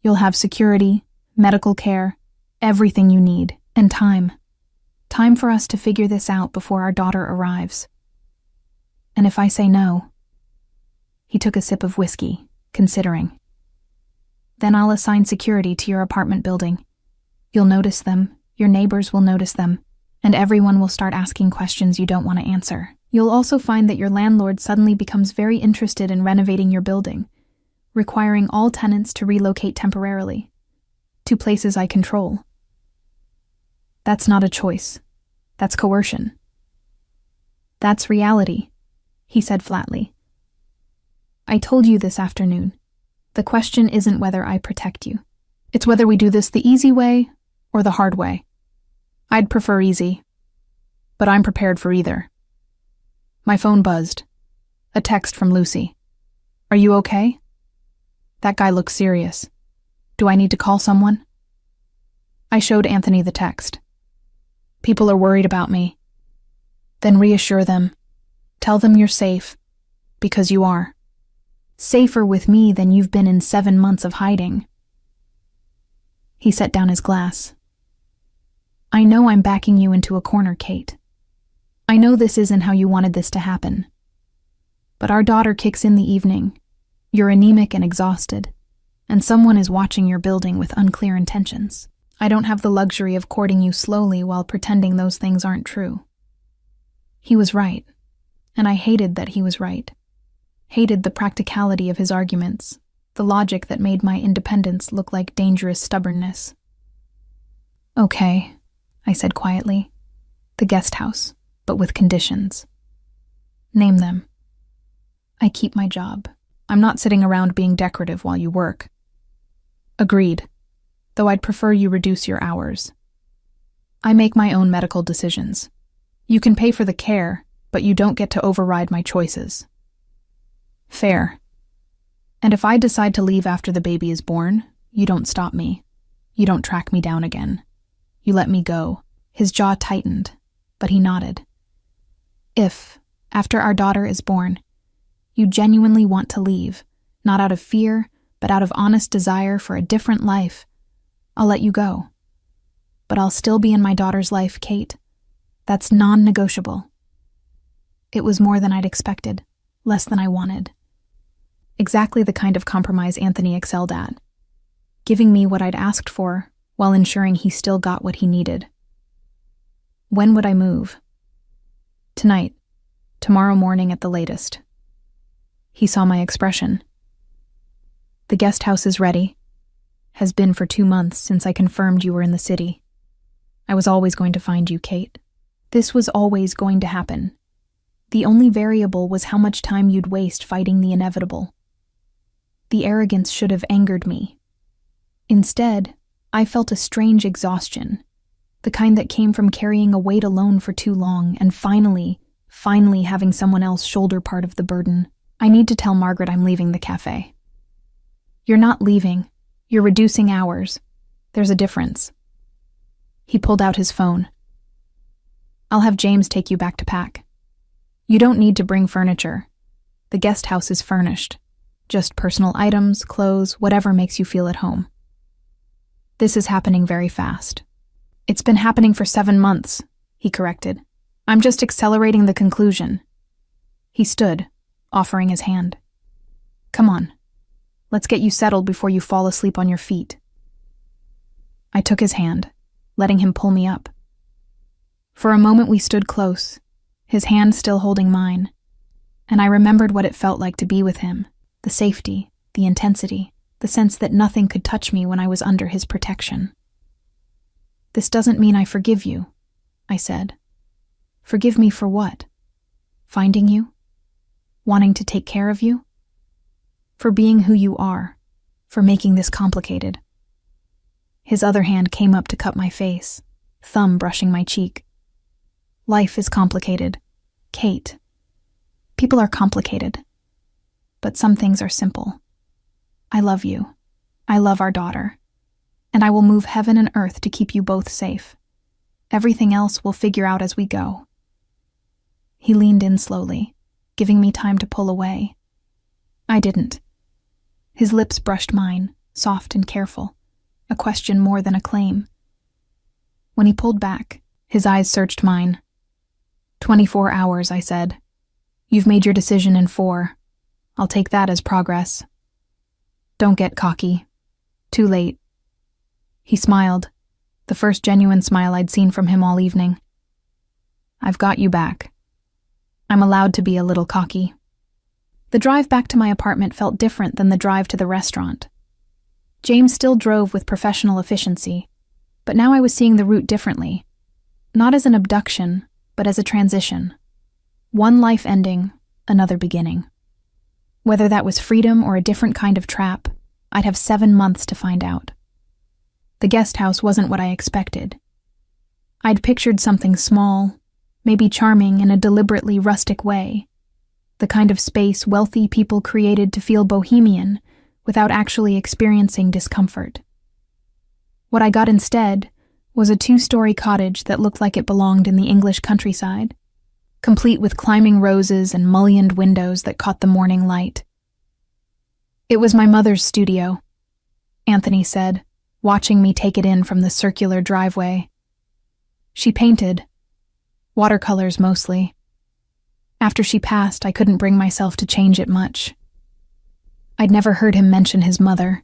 You'll have security, medical care, everything you need, and time. Time for us to figure this out before our daughter arrives. And if I say no? He took a sip of whiskey, considering. Then I'll assign security to your apartment building. You'll notice them, your neighbors will notice them, and everyone will start asking questions you don't want to answer. You'll also find that your landlord suddenly becomes very interested in renovating your building, requiring all tenants to relocate temporarily, to places I control. That's not a choice. That's coercion. That's reality, he said flatly. I told you this afternoon. The question isn't whether I protect you. It's whether we do this the easy way or the hard way. I'd prefer easy, but I'm prepared for either. My phone buzzed. A text from Lucy. Are you okay? That guy looks serious. Do I need to call someone? I showed Anthony the text. People are worried about me. Then reassure them. Tell them you're safe, because you are. Safer with me than you've been in 7 months of hiding. He set down his glass. I know I'm backing you into a corner, Kate. I know this isn't how you wanted this to happen. But our daughter kicks in the evening. You're anemic and exhausted, and someone is watching your building with unclear intentions. I don't have the luxury of courting you slowly while pretending those things aren't true. He was right, and I hated that he was right. Hated the practicality of his arguments, the logic that made my independence look like dangerous stubbornness. Okay, I said quietly. The guest house, but with conditions. Name them. I keep my job. I'm not sitting around being decorative while you work. Agreed, though I'd prefer you reduce your hours. I make my own medical decisions. You can pay for the care, but you don't get to override my choices. Fair. And if I decide to leave after the baby is born, you don't stop me. You don't track me down again. You let me go. His jaw tightened, but he nodded. If, after our daughter is born, you genuinely want to leave, not out of fear, but out of honest desire for a different life, I'll let you go. But I'll still be in my daughter's life, Kate. That's non-negotiable. It was more than I'd expected, less than I wanted. Exactly the kind of compromise Anthony excelled at, giving me what I'd asked for while ensuring he still got what he needed. When would I move? Tonight, tomorrow morning at the latest. He saw my expression. The guest house is ready. Has been for 2 months since I confirmed you were in the city. I was always going to find you, Kate. This was always going to happen. The only variable was how much time you'd waste fighting the inevitable. The arrogance should have angered me. Instead, I felt a strange exhaustion, The kind that came from carrying a weight alone for too long and finally having someone else shoulder part of the burden. I need to tell Margaret I'm leaving the cafe. You're not leaving. You're reducing hours. There's a difference. He pulled out his phone. I'll have James take you back to pack. You don't need to bring furniture. The guest house is furnished. Just personal items, clothes, whatever makes you feel at home. This is happening very fast. It's been happening for 7 months, he corrected. I'm just accelerating the conclusion. He stood, offering his hand. Come on. Let's get you settled before you fall asleep on your feet. I took his hand, letting him pull me up. For a moment we stood close, his hand still holding mine, and I remembered what it felt like to be with him, the safety, the intensity, the sense that nothing could touch me when I was under his protection. This doesn't mean I forgive you, I said. Forgive me for what? Finding you? Wanting to take care of you? For being who you are, for making this complicated. His other hand came up to cup my face, thumb brushing my cheek. Life is complicated, Kate. People are complicated, but some things are simple. I love you. I love our daughter. And I will move heaven and earth to keep you both safe. Everything else we'll figure out as we go. He leaned in slowly, giving me time to pull away. I didn't. His lips brushed mine, soft and careful, a question more than a claim. When he pulled back, his eyes searched mine. 24 hours, I said. You've made your decision in 4. I'll take that as progress. Don't get cocky. Too late. He smiled, the first genuine smile I'd seen from him all evening. I've got you back. I'm allowed to be a little cocky. The drive back to my apartment felt different than the drive to the restaurant. James still drove with professional efficiency, but now I was seeing the route differently. Not as an abduction, but as a transition. One life ending, another beginning. Whether that was freedom or a different kind of trap, I'd have 7 months to find out. The guest house wasn't what I expected. I'd pictured something small, maybe charming in a deliberately rustic way, the kind of space wealthy people created to feel bohemian without actually experiencing discomfort. What I got instead was a 2-story cottage that looked like it belonged in the English countryside, complete with climbing roses and mullioned windows that caught the morning light. It was my mother's studio, Anthony said, watching me take it in from the circular driveway. She painted, watercolors mostly. After she passed, I couldn't bring myself to change it much. I'd never heard him mention his mother.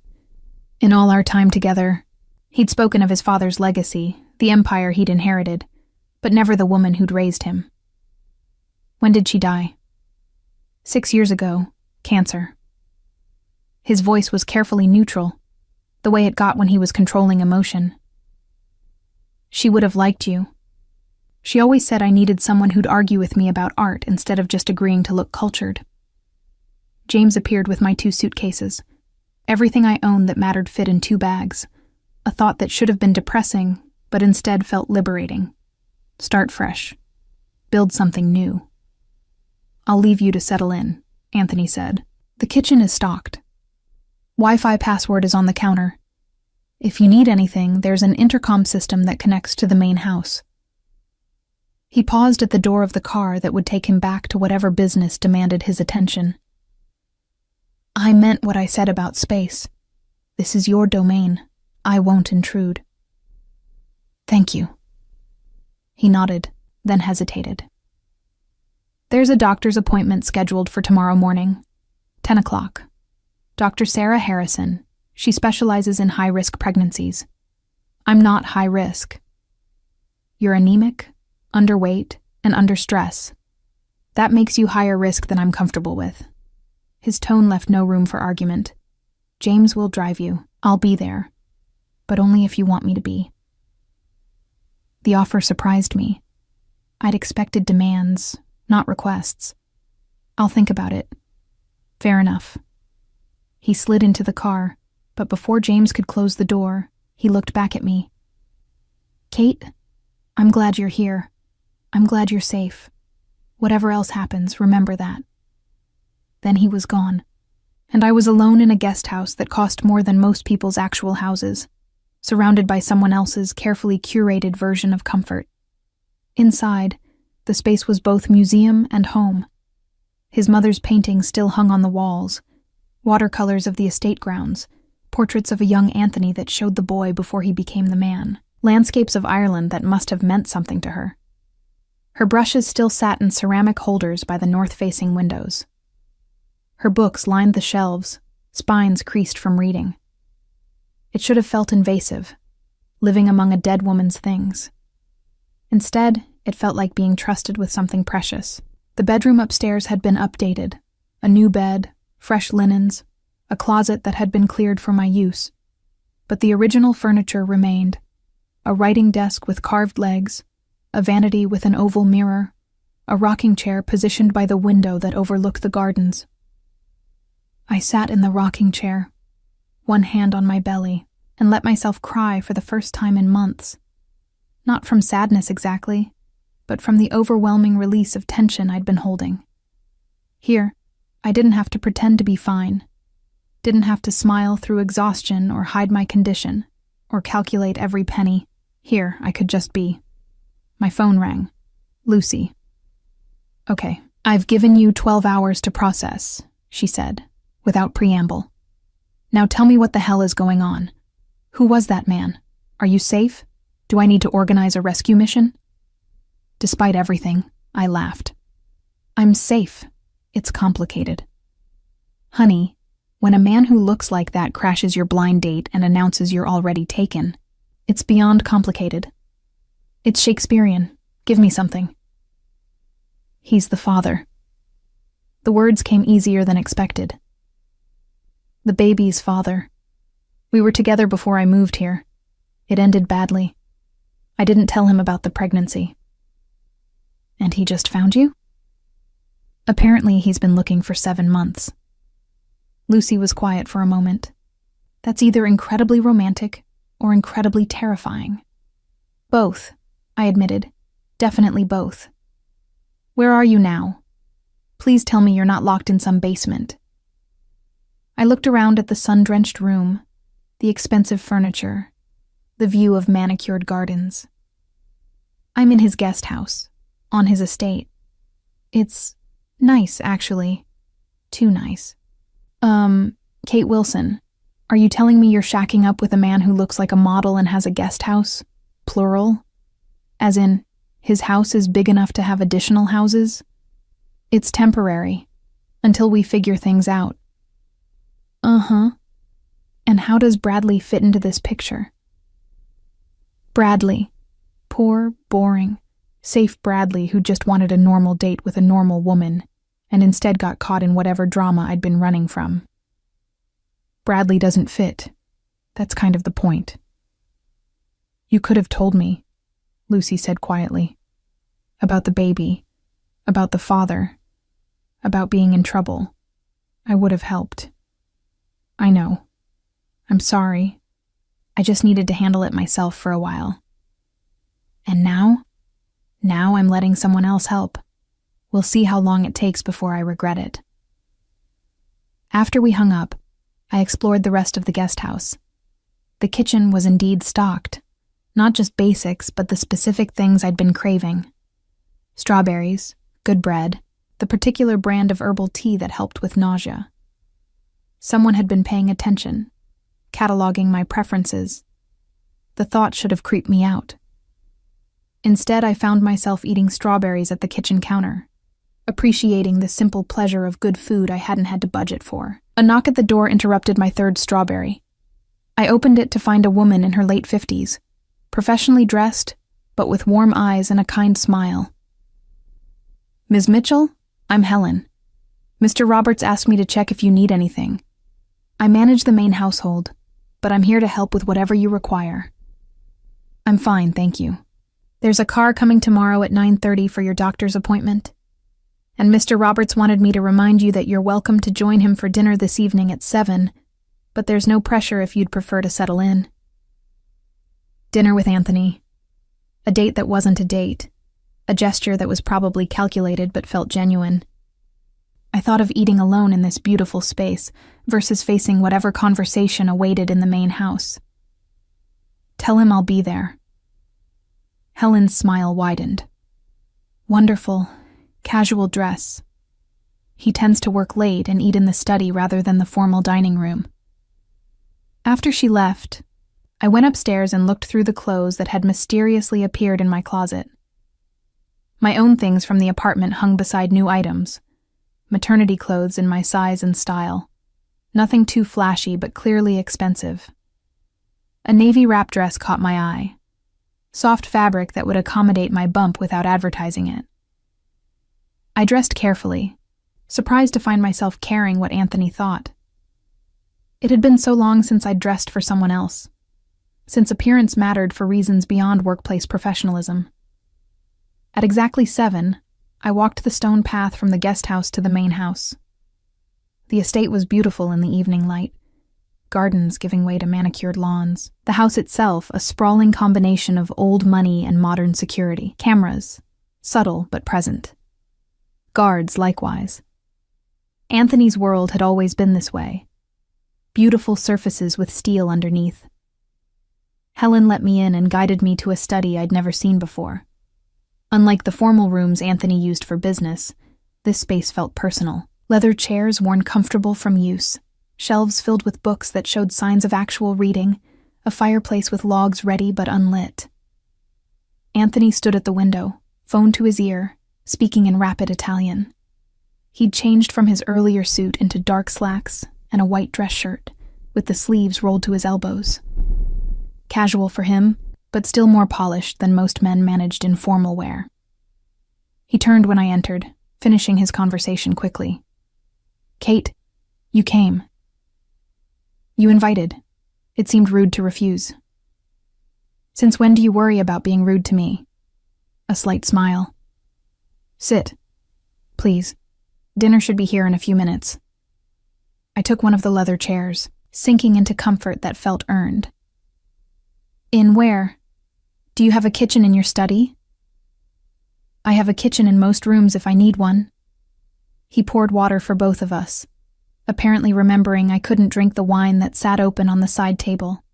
In all our time together, he'd spoken of his father's legacy, the empire he'd inherited, but never the woman who'd raised him. When did she die? 6 years ago, cancer. His voice was carefully neutral, the way it got when he was controlling emotion. She would have liked you. She always said I needed someone who'd argue with me about art instead of just agreeing to look cultured. James appeared with my 2 suitcases. Everything I owned that mattered fit in 2 bags. A thought that should have been depressing, but instead felt liberating. Start fresh. Build something new. I'll leave you to settle in, Anthony said. The kitchen is stocked. Wi-Fi password is on the counter. If you need anything, there's an intercom system that connects to the main house. He paused at the door of the car that would take him back to whatever business demanded his attention. I meant what I said about space. This is your domain. I won't intrude. Thank you. He nodded, then hesitated. There's a doctor's appointment scheduled for tomorrow morning, 10 o'clock. Dr. Sarah Harrison. She specializes in high-risk pregnancies. I'm not high risk. You're anemic, underweight, and under stress. That makes you higher risk than I'm comfortable with. His tone left no room for argument. James will drive you. I'll be there. But only if you want me to be. The offer surprised me. I'd expected demands, not requests. I'll think about it. Fair enough. He slid into the car, but before James could close the door, he looked back at me. Kate, I'm glad you're here. I'm glad you're safe. Whatever else happens, remember that." Then he was gone, and I was alone in a guest house that cost more than most people's actual houses, surrounded by someone else's carefully curated version of comfort. Inside, the space was both museum and home. His mother's paintings still hung on the walls, watercolors of the estate grounds, portraits of a young Anthony that showed the boy before he became the man, landscapes of Ireland that must have meant something to her. Her brushes still sat in ceramic holders by the north-facing windows. Her books lined the shelves, spines creased from reading. It should have felt invasive, living among a dead woman's things. Instead, it felt like being trusted with something precious. The bedroom upstairs had been updated, a new bed, fresh linens, a closet that had been cleared for my use. But the original furniture remained: a writing desk with carved legs, a vanity with an oval mirror, a rocking chair positioned by the window that overlooked the gardens. I sat in the rocking chair, one hand on my belly, and let myself cry for the first time in months. Not from sadness exactly, but from the overwhelming release of tension I'd been holding. Here, I didn't have to pretend to be fine, didn't have to smile through exhaustion or hide my condition, or calculate every penny. Here, I could just be. My phone rang. Lucy. "Okay, I've given you 12 hours to process," she said, without preamble. "Now tell me what the hell is going on. Who was that man? Are you safe? Do I need to organize a rescue mission?" Despite everything, I laughed. "I'm safe. It's complicated." "Honey, when a man who looks like that crashes your blind date and announces you're already taken, it's beyond complicated. It's Shakespearean. Give me something." "He's the father." The words came easier than expected. "The baby's father. We were together before I moved here. It ended badly. I didn't tell him about the pregnancy." "And he just found you?" "Apparently he's been looking for 7 months." Lucy was quiet for a moment. "That's either incredibly romantic or incredibly terrifying." "Both," I admitted. "Definitely both. Where are you now? Please tell me you're not locked in some basement." I looked around at the sun-drenched room, the expensive furniture, the view of manicured gardens. "I'm in his guest house, on his estate. It's nice, actually. Too nice." Kate Wilson, are you telling me you're shacking up with a man who looks like a model and has a guest house? Plural? As in, his house is big enough to have additional houses? It's temporary, until we figure things out." "Uh-huh. And how does Bradley fit into this picture?" "Bradley. Poor, boring, safe Bradley who just wanted a normal date with a normal woman, and instead got caught in whatever drama I'd been running from. Bradley doesn't fit. That's kind of the point." "You could have told me," Lucy said quietly. "About the baby, about the father, about being in trouble. I would have helped." "I know. I'm sorry. I just needed to handle it myself for a while. And now I'm letting someone else help. We'll see how long it takes before I regret it." After we hung up, I explored the rest of the guest house. The kitchen was indeed stocked. Not just basics, but the specific things I'd been craving. Strawberries, good bread, the particular brand of herbal tea that helped with nausea. Someone had been paying attention, cataloging my preferences. The thought should have creeped me out. Instead, I found myself eating strawberries at the kitchen counter, appreciating the simple pleasure of good food I hadn't had to budget for. A knock at the door interrupted my third strawberry. I opened it to find a woman in her late 50s, professionally dressed, but with warm eyes and a kind smile. "Ms. Mitchell, I'm Helen. Mr. Roberts asked me to check if you need anything. I manage the main household, but I'm here to help with whatever you require." "I'm fine, thank you. There's a car coming tomorrow at 9:30 for your doctor's appointment. And Mr. Roberts wanted me to remind you that you're welcome to join him for dinner this evening at 7, but there's no pressure if you'd prefer to settle in." Dinner with Anthony. A A date that wasn't a date. A gesture that was probably calculated but felt genuine. I thought of eating alone in this beautiful space versus facing whatever conversation awaited in the main house. Tell him I'll be there. Helen's smile widened. Wonderful, casual dress. He tends to work late and eat in the study rather than the formal dining room. After she left, I went upstairs and looked through the clothes that had mysteriously appeared in my closet. My own things from the apartment hung beside new items, maternity clothes in my size and style. Nothing too flashy, but clearly expensive. A navy wrap dress caught my eye. Soft fabric that would accommodate my bump without advertising it. I dressed carefully, surprised to find myself caring what Anthony thought. It had been so long since I'd dressed for someone else, since appearance mattered for reasons beyond workplace professionalism. At exactly 7, I walked the stone path from the guest house to the main house. The estate was beautiful in the evening light, gardens giving way to manicured lawns. The house itself, a sprawling combination of old money and modern security. Cameras, subtle but present. Guards, likewise. Anthony's world had always been this way. Beautiful surfaces with steel underneath. Helen let me in and guided me to a study I'd never seen before. Unlike the formal rooms Anthony used for business, this space felt personal. Leather chairs worn comfortable from use, shelves filled with books that showed signs of actual reading, a fireplace with logs ready but unlit. Anthony stood at the window, phone to his ear, speaking in rapid Italian. He'd changed from his earlier suit into dark slacks and a white dress shirt, with the sleeves rolled to his elbows. Casual for him, but still more polished than most men managed in formal wear. He turned when I entered, finishing his conversation quickly. "Kate, you came. You invited. It seemed rude to refuse. Since when do you worry about being rude to me?" A slight smile. "Sit. Please. Dinner should be here in a few minutes." I took one of the leather chairs, sinking into comfort that felt earned. "In where? Do you have a kitchen in your study?" "I have a kitchen in most rooms if I need one." He poured water for both of us, apparently remembering I couldn't drink the wine that sat open on the side table.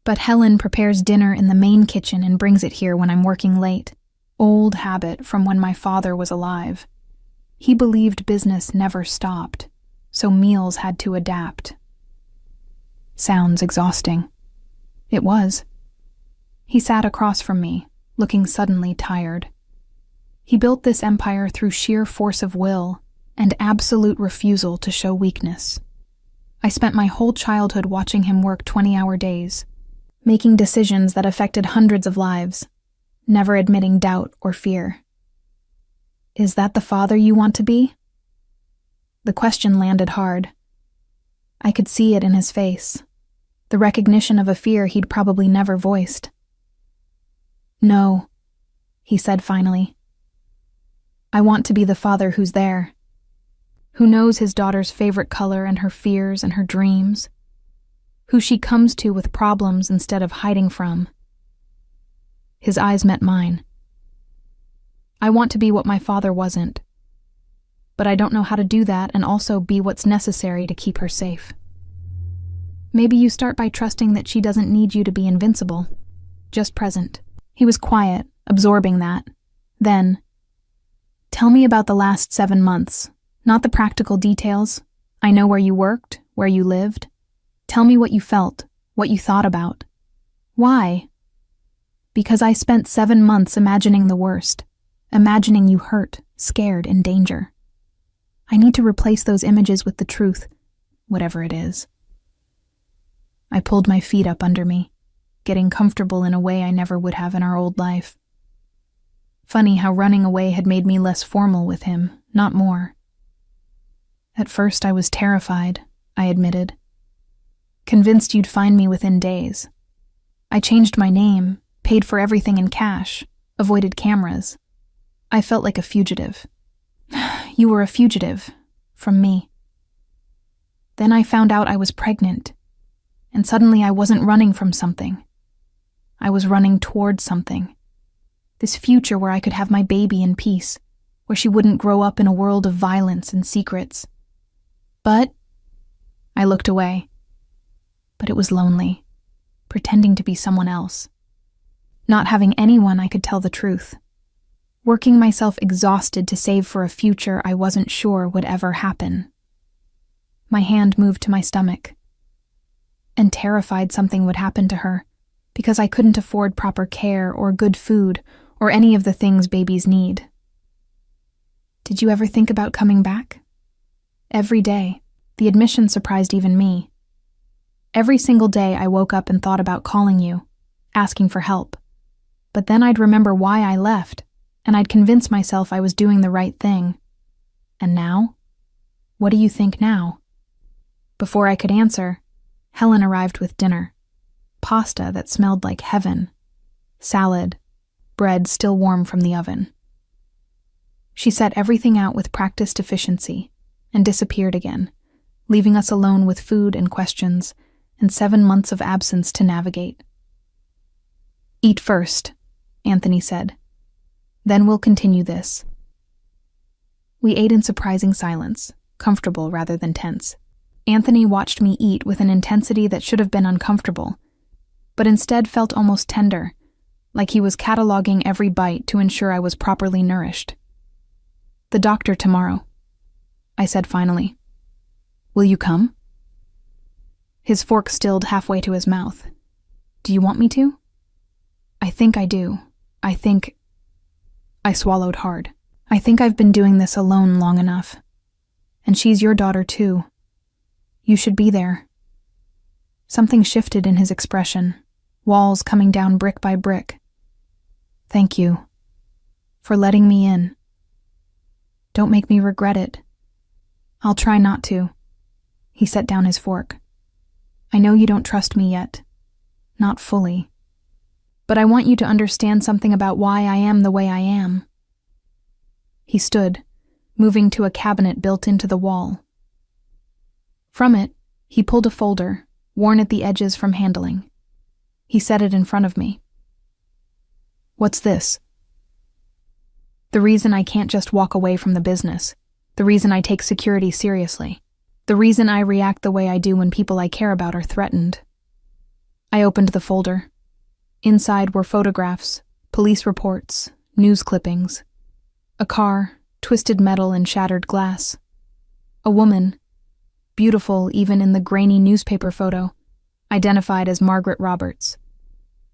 "But Helen prepares dinner in the main kitchen and brings it here when I'm working late. Old habit from when my father was alive. He believed business never stopped, so meals had to adapt." Sounds exhausting. It was. He sat across from me, looking suddenly tired. He built this empire through sheer force of will and absolute refusal to show weakness. I spent my whole childhood watching him work 20-hour days, making decisions that affected hundreds of lives, never admitting doubt or fear. Is that the father you want to be? The question landed hard. I could see it in his face, the recognition of a fear he'd probably never voiced. "No," he said finally. "I want to be the father who's there, who knows his daughter's favorite color and her fears and her dreams, who she comes to with problems instead of hiding from." His eyes met mine. "I want to be what my father wasn't, but I don't know how to do that and also be what's necessary to keep her safe. Maybe you start by trusting that she doesn't need you to be invincible, just present." He was quiet, absorbing that. Then, "Tell me about the last 7 months, not the practical details. I know where you worked, where you lived. Tell me what you felt, what you thought about." "Why?" "Because I spent 7 months imagining the worst, imagining you hurt, scared, in danger. I need to replace those images with the truth, whatever it is." I pulled my feet up under me, getting comfortable in a way I never would have in our old life. Funny how running away had made me less formal with him, not more. "At first I was terrified," I admitted. "Convinced you'd find me within days. I changed my name, paid for everything in cash, avoided cameras. I felt like a fugitive." "You were a fugitive, from me." "Then I found out I was pregnant, and suddenly I wasn't running from something. I was running toward something, This future where I could have my baby in peace, where she wouldn't grow up in a world of violence and secrets. But I looked away. But it was lonely, pretending to be someone else. Not having anyone I could tell the truth. Working myself exhausted to save for a future I wasn't sure would ever happen. My hand moved to my stomach. And terrified something would happen to her, because I couldn't afford proper care or good food or any of the things babies need. Did you ever think about coming back? Every day, the admission surprised even me. Every single day I woke up and thought about calling you, asking for help. But then I'd remember why I left, and I'd convince myself I was doing the right thing. And now? What do you think now? Before I could answer, Helen arrived with dinner. Pasta that smelled like heaven. Salad. Bread still warm from the oven. She set everything out with practiced efficiency and disappeared again, leaving us alone with food and questions and 7 months of absence to navigate. "Eat first," Anthony said. "Then we'll continue this." We ate in surprising silence, comfortable rather than tense. Anthony watched me eat with an intensity that should have been uncomfortable, but instead felt almost tender, like he was cataloging every bite to ensure I was properly nourished. "The doctor tomorrow," I said finally. "Will you come?" His fork stilled halfway to his mouth. "Do you want me to?" "I think I do. I swallowed hard. "I think I've been doing this alone long enough. And she's your daughter too. You should be there." Something shifted in his expression, walls coming down brick by brick. "Thank you. For letting me in. Don't make me regret it." "I'll try not to." He set down his fork. "I know you don't trust me yet. Not fully. But I want you to understand something about why I am the way I am." He stood, moving to a cabinet built into the wall. From it, he pulled a folder, worn at the edges from handling. He set it in front of me. "What's this?" "The reason I can't just walk away from the business. The reason I take security seriously. The reason I react the way I do when people I care about are threatened." I opened the folder. Inside were photographs, police reports, news clippings. A car, twisted metal and shattered glass. A woman, beautiful even in the grainy newspaper photo, identified as Margaret Roberts,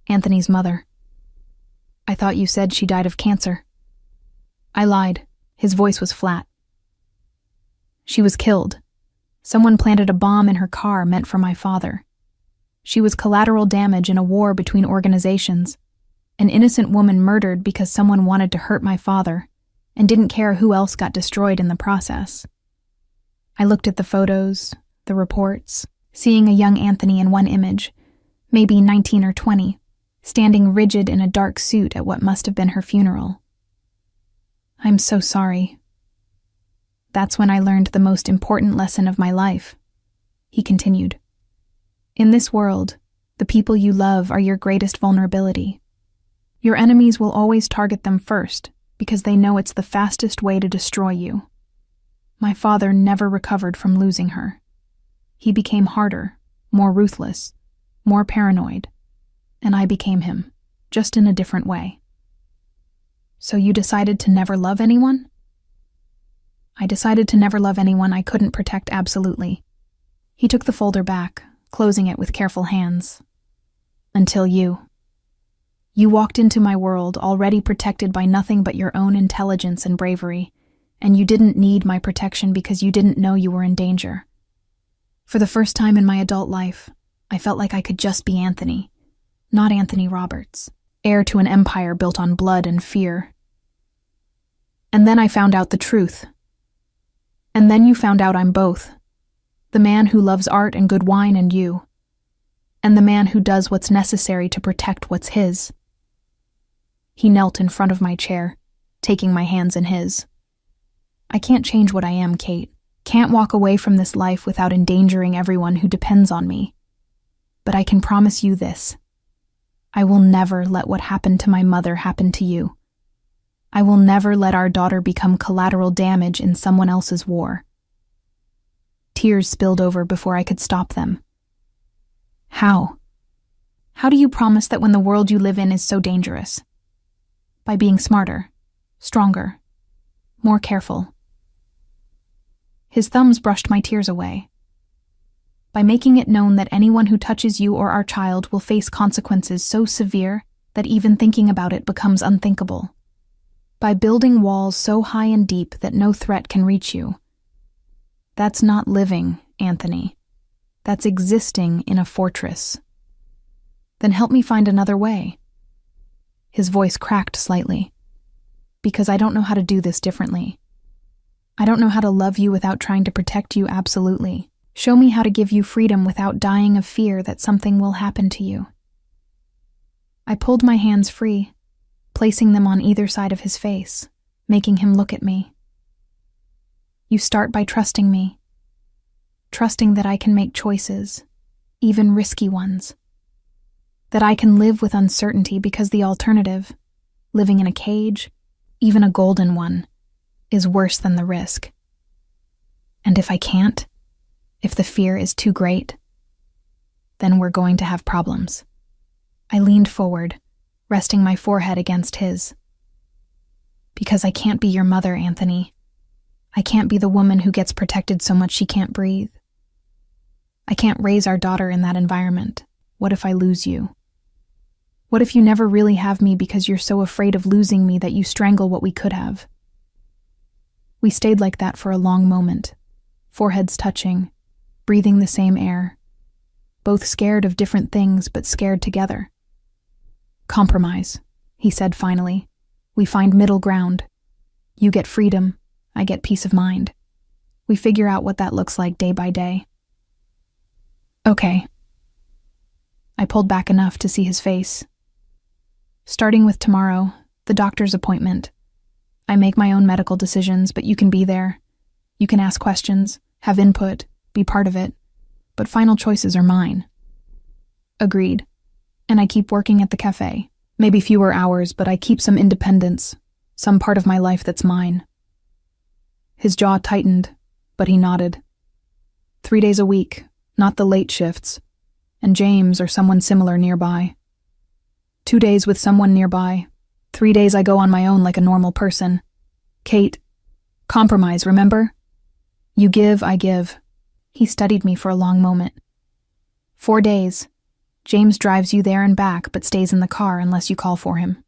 Anthony's mother. "I thought you said she died of cancer." I lied. His voice was flat. "She was killed. Someone planted a bomb in her car meant for my father. She was collateral damage in a war between organizations. An innocent woman murdered because someone wanted to hurt my father and didn't care who else got destroyed in the process." I looked at the photos, the reports, seeing a young Anthony in one image, maybe 19 or 20, standing rigid in a dark suit at what must have been her funeral. "I'm so sorry." "That's when I learned the most important lesson of my life," he continued. "In this world, the people you love are your greatest vulnerability. Your enemies will always target them first because they know it's the fastest way to destroy you. My father never recovered from losing her. He became harder, more ruthless, more paranoid, and I became him, just in a different way." "So you decided to never love anyone?" "I decided to never love anyone I couldn't protect absolutely." He took the folder back, closing it with careful hands. "Until you. You walked into my world already protected by nothing but your own intelligence and bravery, and you didn't need my protection because you didn't know you were in danger. For the first time in my adult life, I felt like I could just be Anthony, not Anthony Roberts, heir to an empire built on blood and fear. And then I found out the truth. And then you found out I'm both. The man who loves art and good wine and you. And the man who does what's necessary to protect what's his." He knelt in front of my chair, taking my hands in his. "I can't change what I am, Kate. Can't walk away from this life without endangering everyone who depends on me. But I can promise you this. I will never let what happened to my mother happen to you. I will never let our daughter become collateral damage in someone else's war. Tears spilled over before I could stop them. How? How do you promise that when the world you live in is so dangerous? By being smarter, stronger, more careful. His thumbs brushed my tears away. By making it known that anyone who touches you or our child will face consequences so severe that even thinking about it becomes unthinkable. By building walls so high and deep that no threat can reach you. That's not living, Anthony. That's existing in a fortress. Then help me find another way. His voice cracked slightly. Because I don't know how to do this differently. I don't know how to love you without trying to protect you absolutely. Show me how to give you freedom without dying of fear that something will happen to you. I pulled my hands free, placing them on either side of his face, making him look at me. You start by trusting me. Trusting that I can make choices, even risky ones. That I can live with uncertainty because the alternative, living in a cage, even a golden one, is worse than the risk. And if I can't, if the fear is too great, then we're going to have problems. I leaned forward, resting my forehead against his. Because I can't be your mother, Anthony. I can't be the woman who gets protected so much she can't breathe. I can't raise our daughter in that environment. What if I lose you? What if you never really have me because you're so afraid of losing me that you strangle what we could have? We stayed like that for a long moment, foreheads touching, breathing the same air, both scared of different things but scared together. Compromise, he said finally. We find middle ground. You get freedom, I get peace of mind. We figure out what that looks like day by day. Okay. I pulled back enough to see his face. Starting with tomorrow, the doctor's appointment. I make my own medical decisions, but you can be there. You can ask questions, have input, be part of it, but final choices are mine. Agreed. And I keep working at the cafe. Maybe fewer hours, but I keep some independence, some part of my life that's mine. His jaw tightened, but he nodded. 3 days a week, not the late shifts, and James or someone similar nearby. 2 days with someone nearby. 3 days I go on my own like a normal person. Kate, compromise, remember? You give, I give. He studied me for a long moment. 4 days. James drives you there and back, but stays in the car unless you call for him.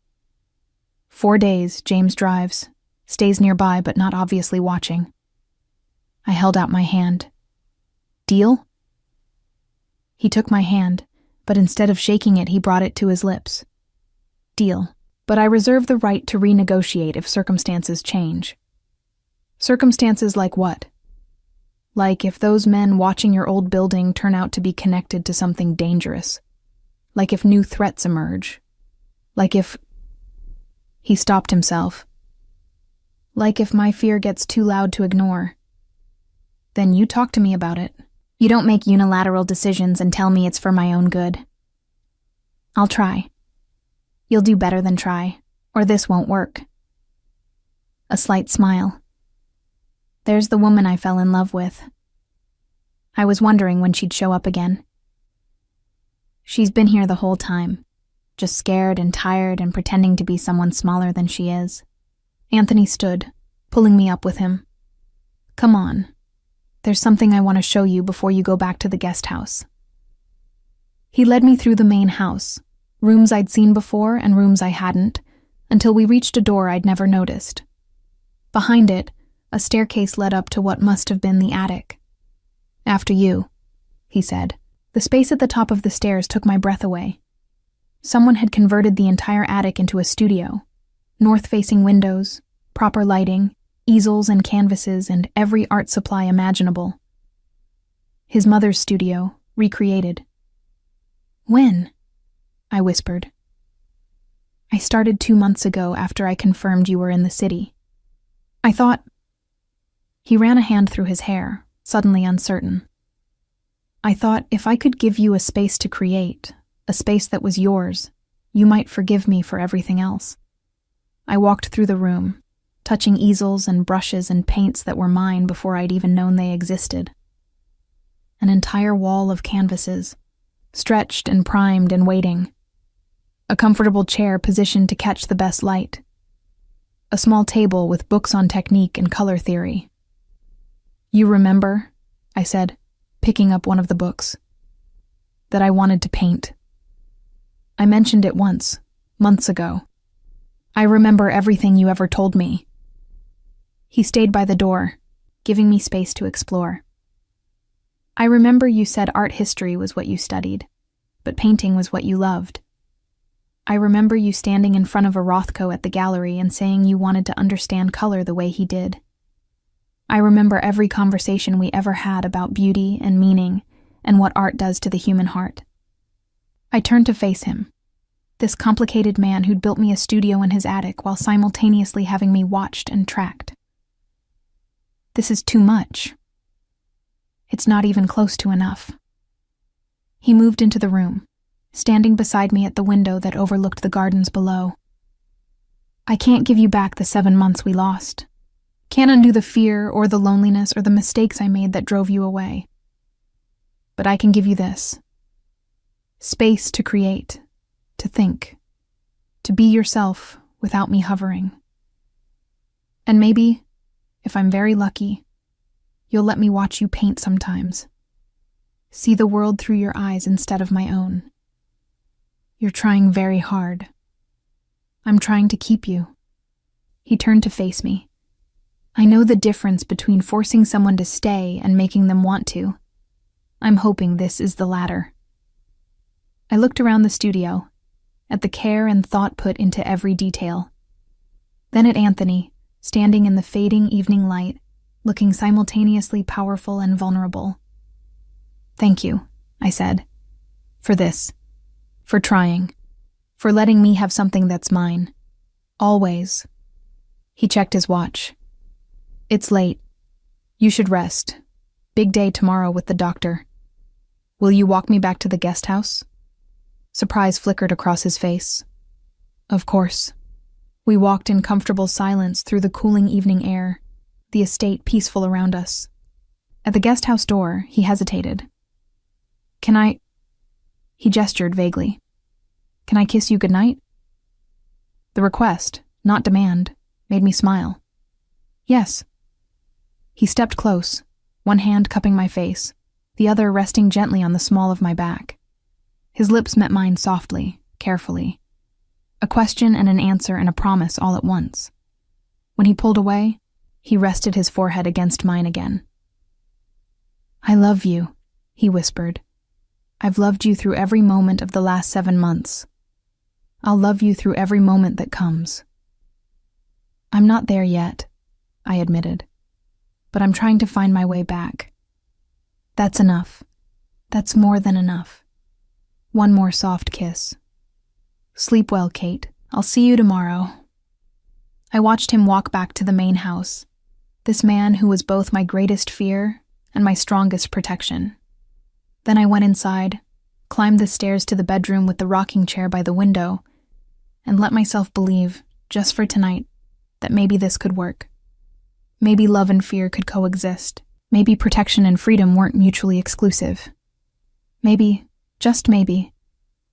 4 days, James drives, stays nearby but not obviously watching. I held out my hand. Deal? He took my hand, but instead of shaking it, he brought it to his lips. Deal. But I reserve the right to renegotiate if circumstances change. Circumstances like what? Like if those men watching your old building turn out to be connected to something dangerous. Like if new threats emerge. Like if... He stopped himself. Like if my fear gets too loud to ignore. Then you talk to me about it. You don't make unilateral decisions and tell me it's for my own good. I'll try. You'll do better than try, or this won't work. A slight smile. There's the woman I fell in love with. I was wondering when she'd show up again. She's been here the whole time, just scared and tired and pretending to be someone smaller than she is. Anthony stood, pulling me up with him. Come on. There's something I want to show you before you go back to the guest house. He led me through the main house, rooms I'd seen before and rooms I hadn't, until we reached a door I'd never noticed. Behind it, a staircase led up to what must have been the attic. After you, he said. The space at the top of the stairs took my breath away. Someone had converted the entire attic into a studio. North-facing windows, proper lighting, easels and canvases, and every art supply imaginable. His mother's studio, recreated. When? I whispered. I started 2 months ago after I confirmed you were in the city. I thought... He ran a hand through his hair, suddenly uncertain. I thought if I could give you a space to create, a space that was yours, you might forgive me for everything else. I walked through the room, touching easels and brushes and paints that were mine before I'd even known they existed. An entire wall of canvases, stretched and primed and waiting. A comfortable chair positioned to catch the best light. A small table with books on technique and color theory. "You remember," I said, picking up one of the books, "that I wanted to paint. I mentioned it once, months ago. I remember everything you ever told me." He stayed by the door, giving me space to explore. "I remember you said art history was what you studied, but painting was what you loved. I remember you standing in front of a Rothko at the gallery and saying you wanted to understand color the way he did. I remember every conversation we ever had about beauty and meaning and what art does to the human heart." I turned to face him, this complicated man who'd built me a studio in his attic while simultaneously having me watched and tracked. "This is too much. It's not even close to enough." He moved into the room, standing beside me at the window that overlooked the gardens below. "I can't give you back the 7 months we lost. Can't undo the fear or the loneliness or the mistakes I made that drove you away. But I can give you this. Space to create, to think, to be yourself without me hovering. And maybe, if I'm very lucky, you'll let me watch you paint sometimes. See the world through your eyes instead of my own. You're trying very hard. I'm trying to keep you." He turned to face me. "I know the difference between forcing someone to stay and making them want to. I'm hoping this is the latter." I looked around the studio, at the care and thought put into every detail. Then at Anthony, standing in the fading evening light, looking simultaneously powerful and vulnerable. "Thank you," I said, "for this. For trying. For letting me have something that's mine. Always." He checked his watch. "It's late. You should rest. Big day tomorrow with the doctor. Will you walk me back to the guest house?" Surprise flickered across his face. Of course. We walked in comfortable silence through the cooling evening air, the estate peaceful around us. At the guest house door, he hesitated. "Can I—" He gestured vaguely. "Can I kiss you goodnight?" The request, not demand, made me smile. "Yes." He stepped close, one hand cupping my face, the other resting gently on the small of my back. His lips met mine softly, carefully. A question and an answer and a promise all at once. When he pulled away, he rested his forehead against mine again. "I love you," he whispered. "I've loved you through every moment of the last 7 months. I'll love you through every moment that comes." "I'm not there yet," I admitted, "but I'm trying to find my way back. That's enough. That's more than enough. One more soft kiss. Sleep well, Kate. I'll see you tomorrow." I watched him walk back to the main house, this man who was both my greatest fear and my strongest protection. Then I went inside, climbed the stairs to the bedroom with the rocking chair by the window, and let myself believe, just for tonight, that maybe this could work. Maybe love and fear could coexist. Maybe protection and freedom weren't mutually exclusive. Maybe, just maybe,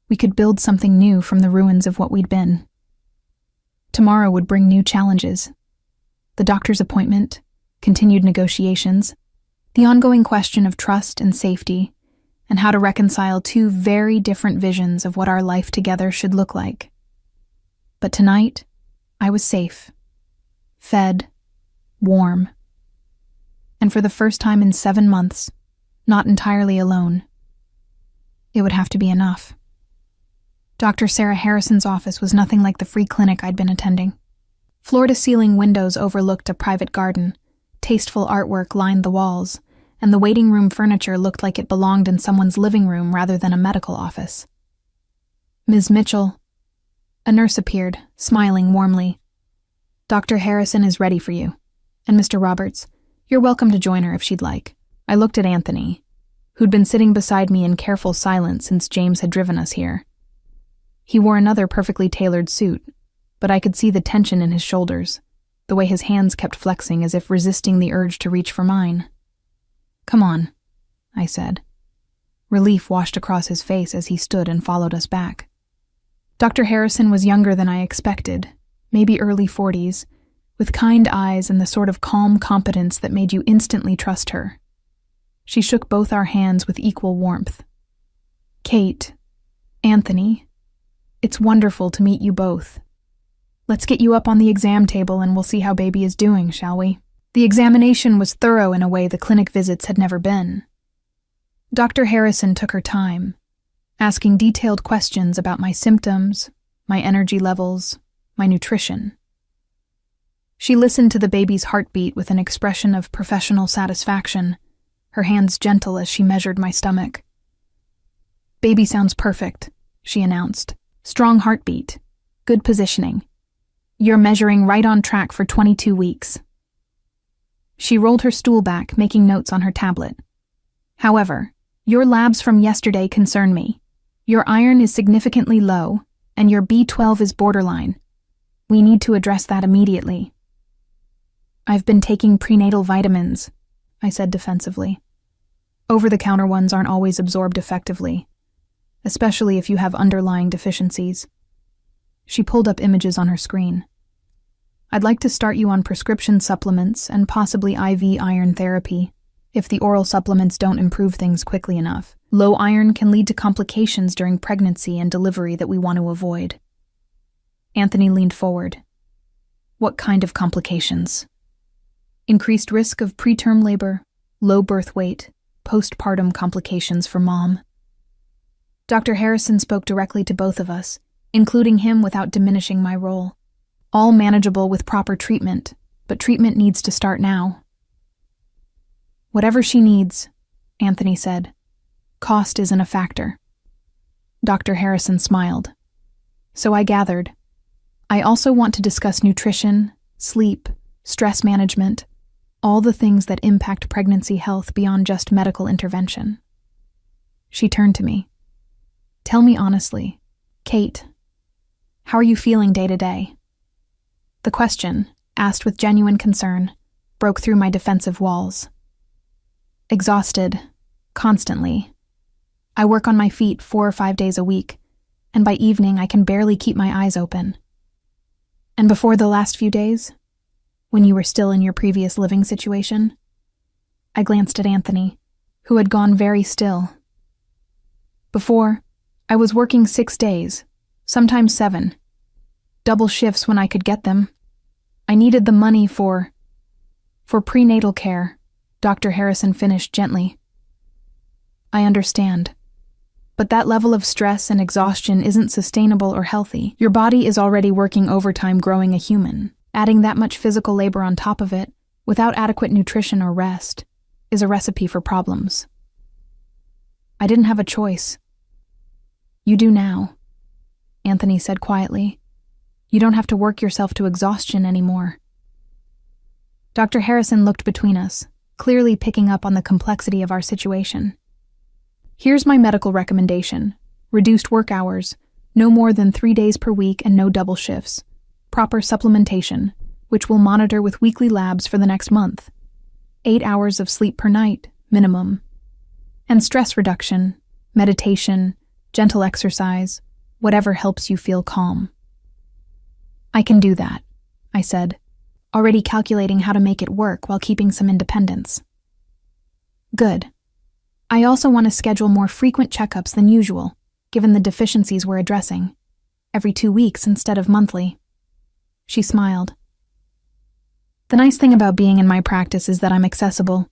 we could build something new from the ruins of what we'd been. Tomorrow would bring new challenges. The doctor's appointment, continued negotiations, the ongoing question of trust and safety, and how to reconcile two very different visions of what our life together should look like. But tonight, I was safe, fed, warm, and for the first time in 7 months, not entirely alone. It would have to be enough. Dr. Sarah Harrison's office was nothing like the free clinic I'd been attending. Floor-to-ceiling windows overlooked a private garden, tasteful artwork lined the walls, and the waiting room furniture looked like it belonged in someone's living room rather than a medical office. "Ms. Mitchell." A nurse appeared, smiling warmly. "Dr. Harrison is ready for you. And Mr. Roberts, you're welcome to join her if she'd like." I looked at Anthony, who'd been sitting beside me in careful silence since James had driven us here. He wore another perfectly tailored suit, but I could see the tension in his shoulders, the way his hands kept flexing as if resisting the urge to reach for mine. "Come on," I said. Relief washed across his face as he stood and followed us back. Dr. Harrison was younger than I expected, maybe early 40s, with kind eyes and the sort of calm competence that made you instantly trust her. She shook both our hands with equal warmth. "Kate, Anthony, it's wonderful to meet you both. Let's get you up on the exam table and we'll see how baby is doing, shall we?" The examination was thorough in a way the clinic visits had never been. Dr. Harrison took her time, asking detailed questions about my symptoms, my energy levels, my nutrition. She listened to the baby's heartbeat with an expression of professional satisfaction, her hands gentle as she measured my stomach. "Baby sounds perfect," she announced. "Strong heartbeat, good positioning. You're measuring right on track for 22 weeks. She rolled her stool back, making notes on her tablet. "However, your labs from yesterday concern me. Your iron is significantly low, and your B12 is borderline. We need to address that immediately." "I've been taking prenatal vitamins," I said defensively. "Over-the-counter ones aren't always absorbed effectively, especially if you have underlying deficiencies." She pulled up images on her screen. "I'd like to start you on prescription supplements and possibly IV iron therapy, if the oral supplements don't improve things quickly enough. Low iron can lead to complications during pregnancy and delivery that we want to avoid." Anthony leaned forward. "What kind of complications?" "Increased risk of preterm labor, low birth weight, postpartum complications for mom." Dr. Harrison spoke directly to both of us, including him without diminishing my role. "All manageable with proper treatment, but treatment needs to start now." "Whatever she needs," Anthony said. "Cost isn't a factor." Dr. Harrison smiled. "So I gathered. I also want to discuss nutrition, sleep, stress management, all the things that impact pregnancy health beyond just medical intervention." She turned to me. "Tell me honestly, Kate, how are you feeling day to day?" The question, asked with genuine concern, broke through my defensive walls. "Exhausted, constantly. I work on my feet 4 or 5 days a week, and by evening I can barely keep my eyes open." "And before the last few days, when you were still in your previous living situation?" I glanced at Anthony, who had gone very still. "Before, I was working 6 days, sometimes 7. Double shifts when I could get them. I needed the money for prenatal care," Dr. Harrison finished gently. "I understand. But that level of stress and exhaustion isn't sustainable or healthy. Your body is already working overtime growing a human. Adding that much physical labor on top of it, without adequate nutrition or rest, is a recipe for problems." "I didn't have a choice." "You do now," Anthony said quietly. "You don't have to work yourself to exhaustion anymore." Dr. Harrison looked between us, clearly picking up on the complexity of our situation. "Here's my medical recommendation. Reduced work hours, no more than 3 days per week and no double shifts. Proper supplementation, which we'll monitor with weekly labs for the next month. 8 hours of sleep per night, minimum. And stress reduction, meditation, gentle exercise, whatever helps you feel calm." "I can do that," I said, already calculating how to make it work while keeping some independence. "Good. I also want to schedule more frequent checkups than usual, given the deficiencies we're addressing. Every 2 weeks instead of monthly." She smiled. "The nice thing about being in my practice is that I'm accessible.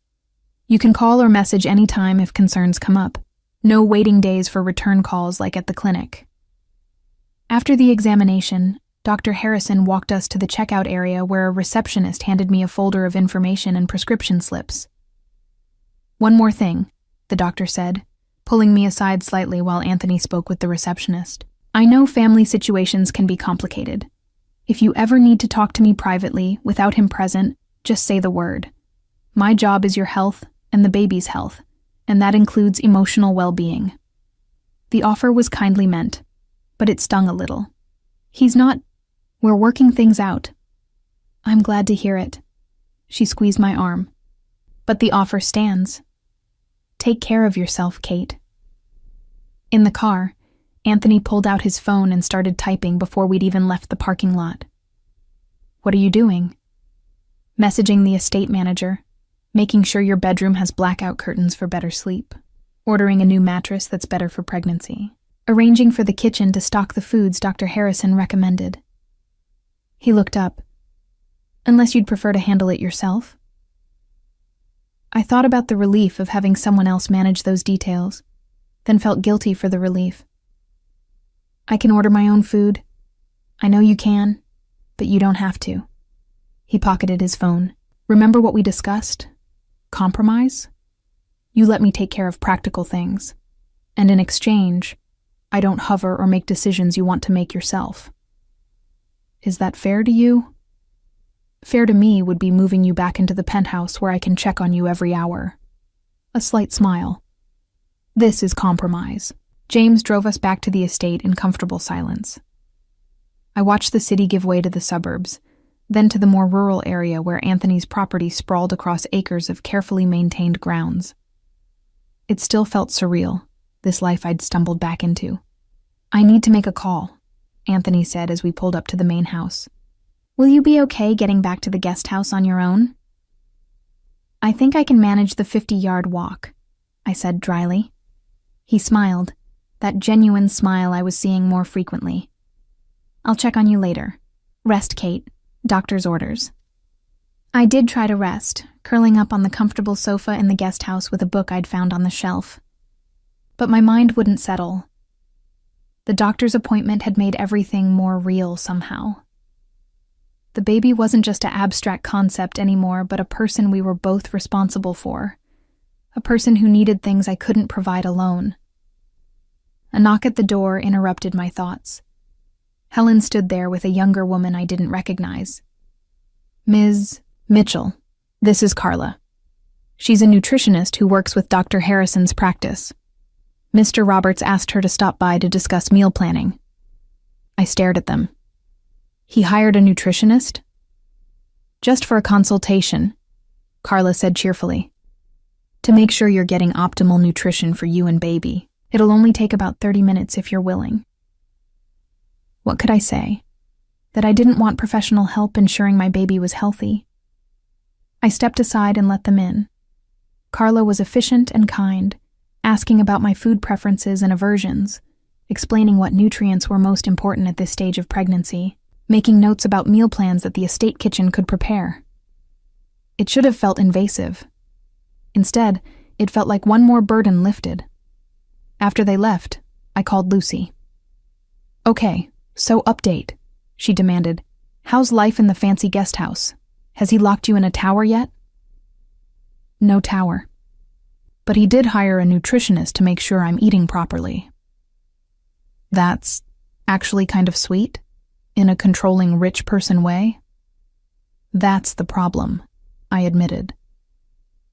You can call or message anytime if concerns come up. No waiting days for return calls like at the clinic." After the examination, Dr. Harrison walked us to the checkout area where a receptionist handed me a folder of information and prescription slips. "One more thing," the doctor said, pulling me aside slightly while Anthony spoke with the receptionist. "I know family situations can be complicated. If you ever need to talk to me privately, without him present, just say the word. My job is your health and the baby's health, and that includes emotional well-being." The offer was kindly meant, but it stung a little. He's not. We're working things out. I'm glad to hear it. She squeezed my arm. But the offer stands. Take care of yourself, Kate. In the car, Anthony pulled out his phone and started typing before we'd even left the parking lot. What are you doing? Messaging the estate manager, making sure your bedroom has blackout curtains for better sleep, ordering a new mattress that's better for pregnancy, arranging for the kitchen to stock the foods Dr. Harrison recommended. He looked up. Unless you'd prefer to handle it yourself? I thought about the relief of having someone else manage those details, then felt guilty for the relief. I can order my own food. I know you can, but you don't have to. He pocketed his phone. Remember what we discussed? Compromise? You let me take care of practical things, and in exchange, I don't hover or make decisions you want to make yourself. Is that fair to you? Fair to me would be moving you back into the penthouse where I can check on you every hour. A slight smile. This is compromise. James drove us back to the estate in comfortable silence. I watched the city give way to the suburbs, then to the more rural area where Anthony's property sprawled across acres of carefully maintained grounds. It still felt surreal, this life I'd stumbled back into. I need to make a call, Anthony said as we pulled up to the main house. Will you be okay getting back to the guest house on your own? I think I can manage the 50-yard walk, I said dryly. He smiled, that genuine smile I was seeing more frequently. I'll check on you later. Rest, Kate. Doctor's orders. I did try to rest, curling up on the comfortable sofa in the guest house with a book I'd found on the shelf. But my mind wouldn't settle. The doctor's appointment had made everything more real somehow. The baby wasn't just an abstract concept anymore, but a person we were both responsible for. A person who needed things I couldn't provide alone. A knock at the door interrupted my thoughts. Helen stood there with a younger woman I didn't recognize. Ms. Mitchell, this is Carla. She's a nutritionist who works with Dr. Harrison's practice. Mr. Roberts asked her to stop by to discuss meal planning. I stared at them. He hired a nutritionist? Just for a consultation, Carla said cheerfully. To make sure you're getting optimal nutrition for you and baby. It'll only take about 30 minutes if you're willing. What could I say? That I didn't want professional help ensuring my baby was healthy. I stepped aside and let them in. Carla was efficient and kind, asking about my food preferences and aversions, explaining what nutrients were most important at this stage of pregnancy, making notes about meal plans that the estate kitchen could prepare. It should have felt invasive. Instead, it felt like one more burden lifted. After they left, I called Lucy. Okay, so update, she demanded. How's life in the fancy guest house? Has he locked you in a tower yet? No tower. But he did hire a nutritionist to make sure I'm eating properly. That's actually kind of sweet, in a controlling rich person way. That's the problem, I admitted.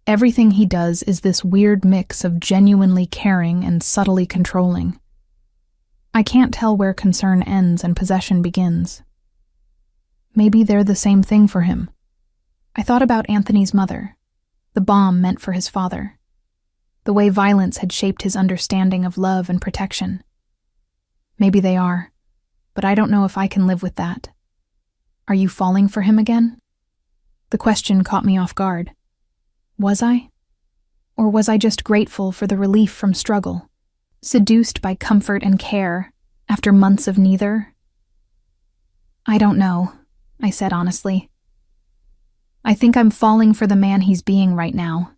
Everything he does is this weird mix of genuinely caring and subtly controlling. I can't tell where concern ends and possession begins. Maybe they're the same thing for him. I thought about Anthony's mother, the bomb meant for his father, the way violence had shaped his understanding of love and protection. Maybe they are, but I don't know if I can live with that. Are you falling for him again? The question caught me off guard. Was I? Or was I just grateful for the relief from struggle, seduced by comfort and care after months of neither? I don't know, I said honestly. I think I'm falling for the man he's being right now.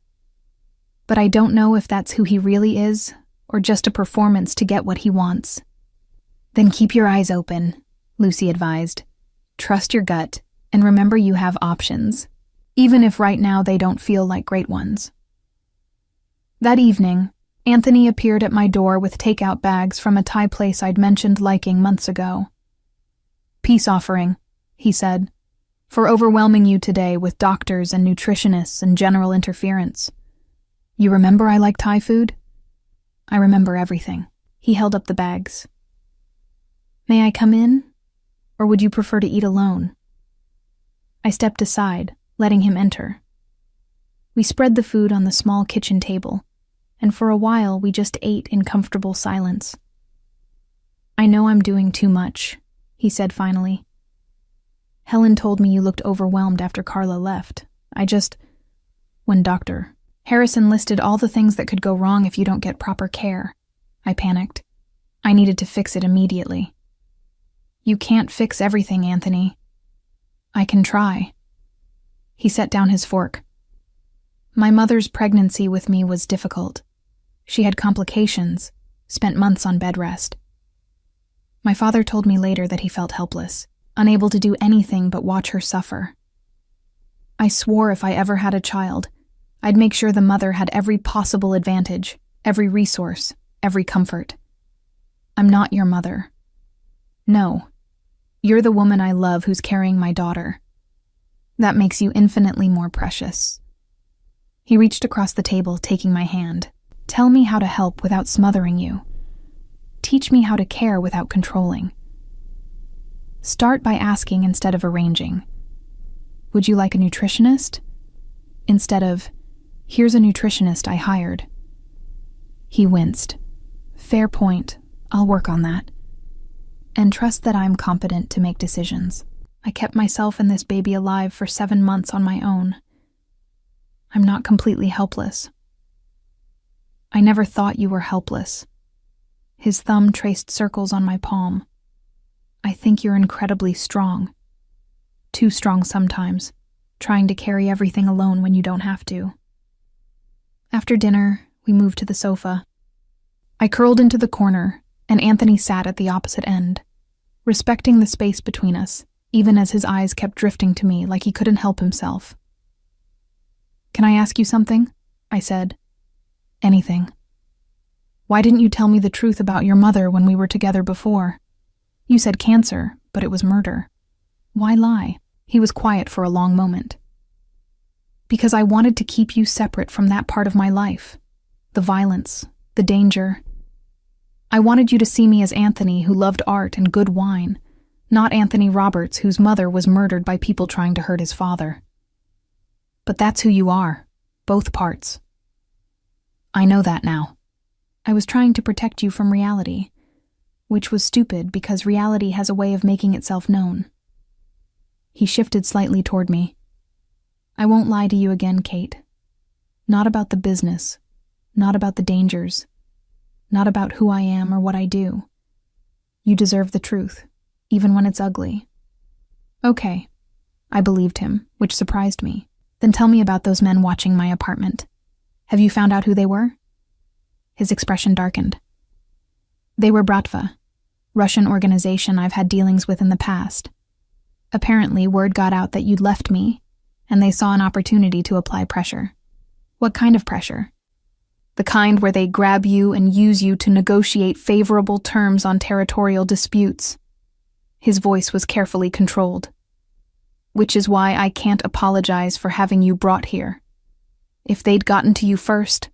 But I don't know if that's who he really is, or just a performance to get what he wants. Then keep your eyes open, Lucy advised. Trust your gut, and remember you have options, even if right now they don't feel like great ones. That evening, Anthony appeared at my door with takeout bags from a Thai place I'd mentioned liking months ago. Peace offering, he said, for overwhelming you today with doctors and nutritionists and general interference. You remember I like Thai food? I remember everything. He held up the bags. May I come in? Or would you prefer to eat alone? I stepped aside, letting him enter. We spread the food on the small kitchen table, and for a while we just ate in comfortable silence. I know I'm doing too much, he said finally. Helen told me you looked overwhelmed after Carla left. When Dr. Harrison listed all the things that could go wrong if you don't get proper care, I panicked. I needed to fix it immediately. You can't fix everything, Anthony. I can try. He set down his fork. My mother's pregnancy with me was difficult. She had complications, spent months on bed rest. My father told me later that he felt helpless, unable to do anything but watch her suffer. I swore if I ever had a child, I'd make sure the mother had every possible advantage, every resource, every comfort. I'm not your mother. No, you're the woman I love who's carrying my daughter. That makes you infinitely more precious. He reached across the table, taking my hand. Tell me how to help without smothering you. Teach me how to care without controlling. Start by asking instead of arranging. Would you like a nutritionist? Instead of, here's a nutritionist I hired. He winced. Fair point. I'll work on that. And trust that I'm competent to make decisions. I kept myself and this baby alive for 7 months on my own. I'm not completely helpless. I never thought you were helpless. His thumb traced circles on my palm. I think you're incredibly strong. Too strong sometimes, trying to carry everything alone when you don't have to. After dinner, we moved to the sofa. I curled into the corner, and Anthony sat at the opposite end, respecting the space between us, even as his eyes kept drifting to me like he couldn't help himself. Can I ask you something? I said. Anything. Why didn't you tell me the truth about your mother when we were together before? You said cancer, but it was murder. Why lie? He was quiet for a long moment. Because I wanted to keep you separate from that part of my life. The violence, the danger. I wanted you to see me as Anthony who loved art and good wine, not Anthony Roberts whose mother was murdered by people trying to hurt his father. But that's who you are, both parts. I know that now. I was trying to protect you from reality, which was stupid because reality has a way of making itself known. He shifted slightly toward me. I won't lie to you again, Kate. Not about the business, not about the dangers, not about who I am or what I do. You deserve the truth, even when it's ugly. Okay, I believed him, which surprised me. Then tell me about those men watching my apartment. Have you found out who they were? His expression darkened. They were Bratva, Russian organization I've had dealings with in the past. Apparently, word got out that you'd left me, and they saw an opportunity to apply pressure. What kind of pressure? The kind where they grab you and use you to negotiate favorable terms on territorial disputes. His voice was carefully controlled. Which is why I can't apologize for having you brought here. If they'd gotten to you first,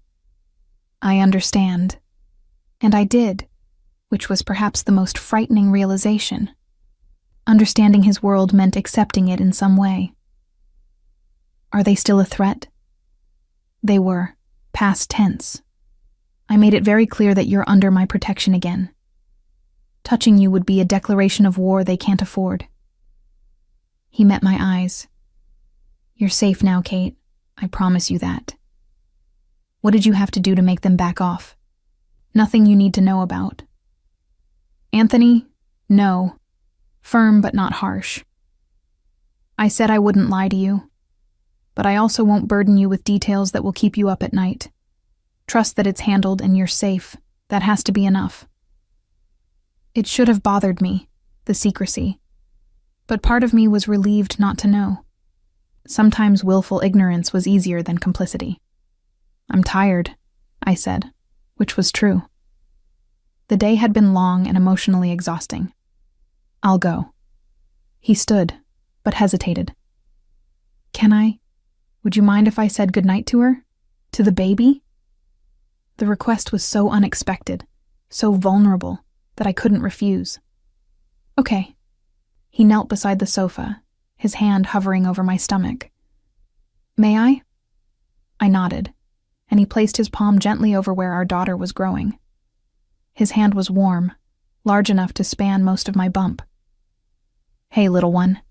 I understand. And I did, which was perhaps the most frightening realization. Understanding his world meant accepting it in some way. Are they still a threat? They were, past tense. I made it very clear that you're under my protection again. Touching you would be a declaration of war they can't afford. He met my eyes. You're safe now, Kate. I promise you that. What did you have to do to make them back off? Nothing you need to know about. Anthony? No. Firm but not harsh. I said I wouldn't lie to you, but I also won't burden you with details that will keep you up at night. Trust that it's handled and you're safe. That has to be enough. It should have bothered me, the secrecy. But part of me was relieved not to know. Sometimes willful ignorance was easier than complicity. I'm tired, I said, which was true. The day had been long and emotionally exhausting. I'll go. He stood, but hesitated. Can I? Would you mind if I said goodnight to her? To the baby? The request was so unexpected, so vulnerable, that I couldn't refuse. Okay. He knelt beside the sofa, his hand hovering over my stomach. May I? I nodded, and he placed his palm gently over where our daughter was growing. His hand was warm, large enough to span most of my bump. Hey, little one,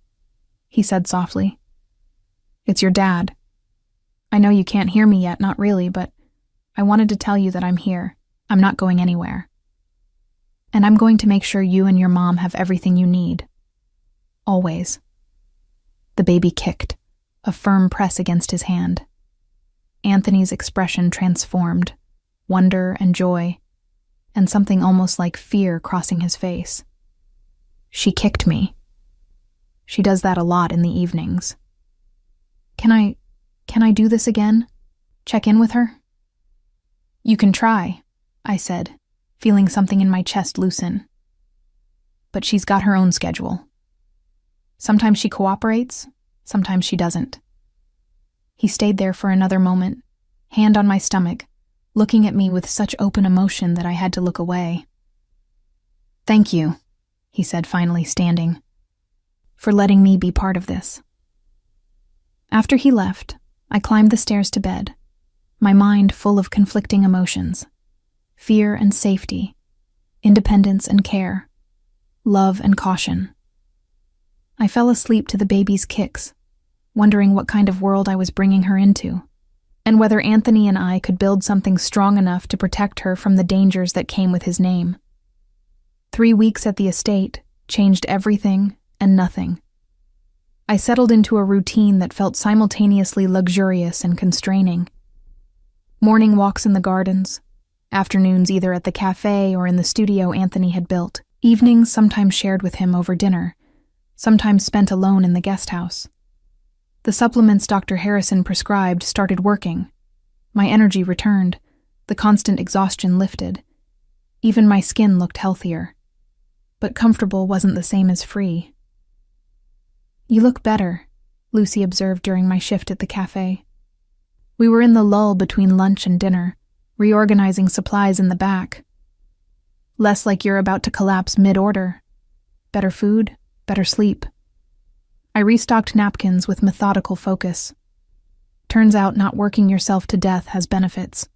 he said softly. It's your dad. I know you can't hear me yet, not really, but I wanted to tell you that I'm here. I'm not going anywhere. And I'm going to make sure you and your mom have everything you need. Always. The baby kicked, a firm press against his hand. Anthony's expression transformed, wonder and joy, and something almost like fear crossing his face. She kicked me. She does that a lot in the evenings. Can I do this again? Check in with her? You can try, I said, feeling something in my chest loosen. But she's got her own schedule. Sometimes she cooperates, sometimes she doesn't. He stayed there for another moment, hand on my stomach, looking at me with such open emotion that I had to look away. Thank you, he said, finally standing, for letting me be part of this. After he left, I climbed the stairs to bed, my mind full of conflicting emotions: fear and safety, independence and care, love and caution. I fell asleep to the baby's kicks, wondering what kind of world I was bringing her into, and whether Anthony and I could build something strong enough to protect her from the dangers that came with his name. 3 weeks at the estate changed everything and nothing. I settled into a routine that felt simultaneously luxurious and constraining. Morning walks in the gardens, afternoons either at the cafe or in the studio Anthony had built, evenings sometimes shared with him over dinner, sometimes spent alone in the guest house. The supplements Dr. Harrison prescribed started working. My energy returned, the constant exhaustion lifted. Even my skin looked healthier. But comfortable wasn't the same as free. You look better, Lucy observed during my shift at the cafe. We were in the lull between lunch and dinner, reorganizing supplies in the back. Less like you're about to collapse mid-order. Better food, better sleep. I restocked napkins with methodical focus. Turns out not working yourself to death has benefits.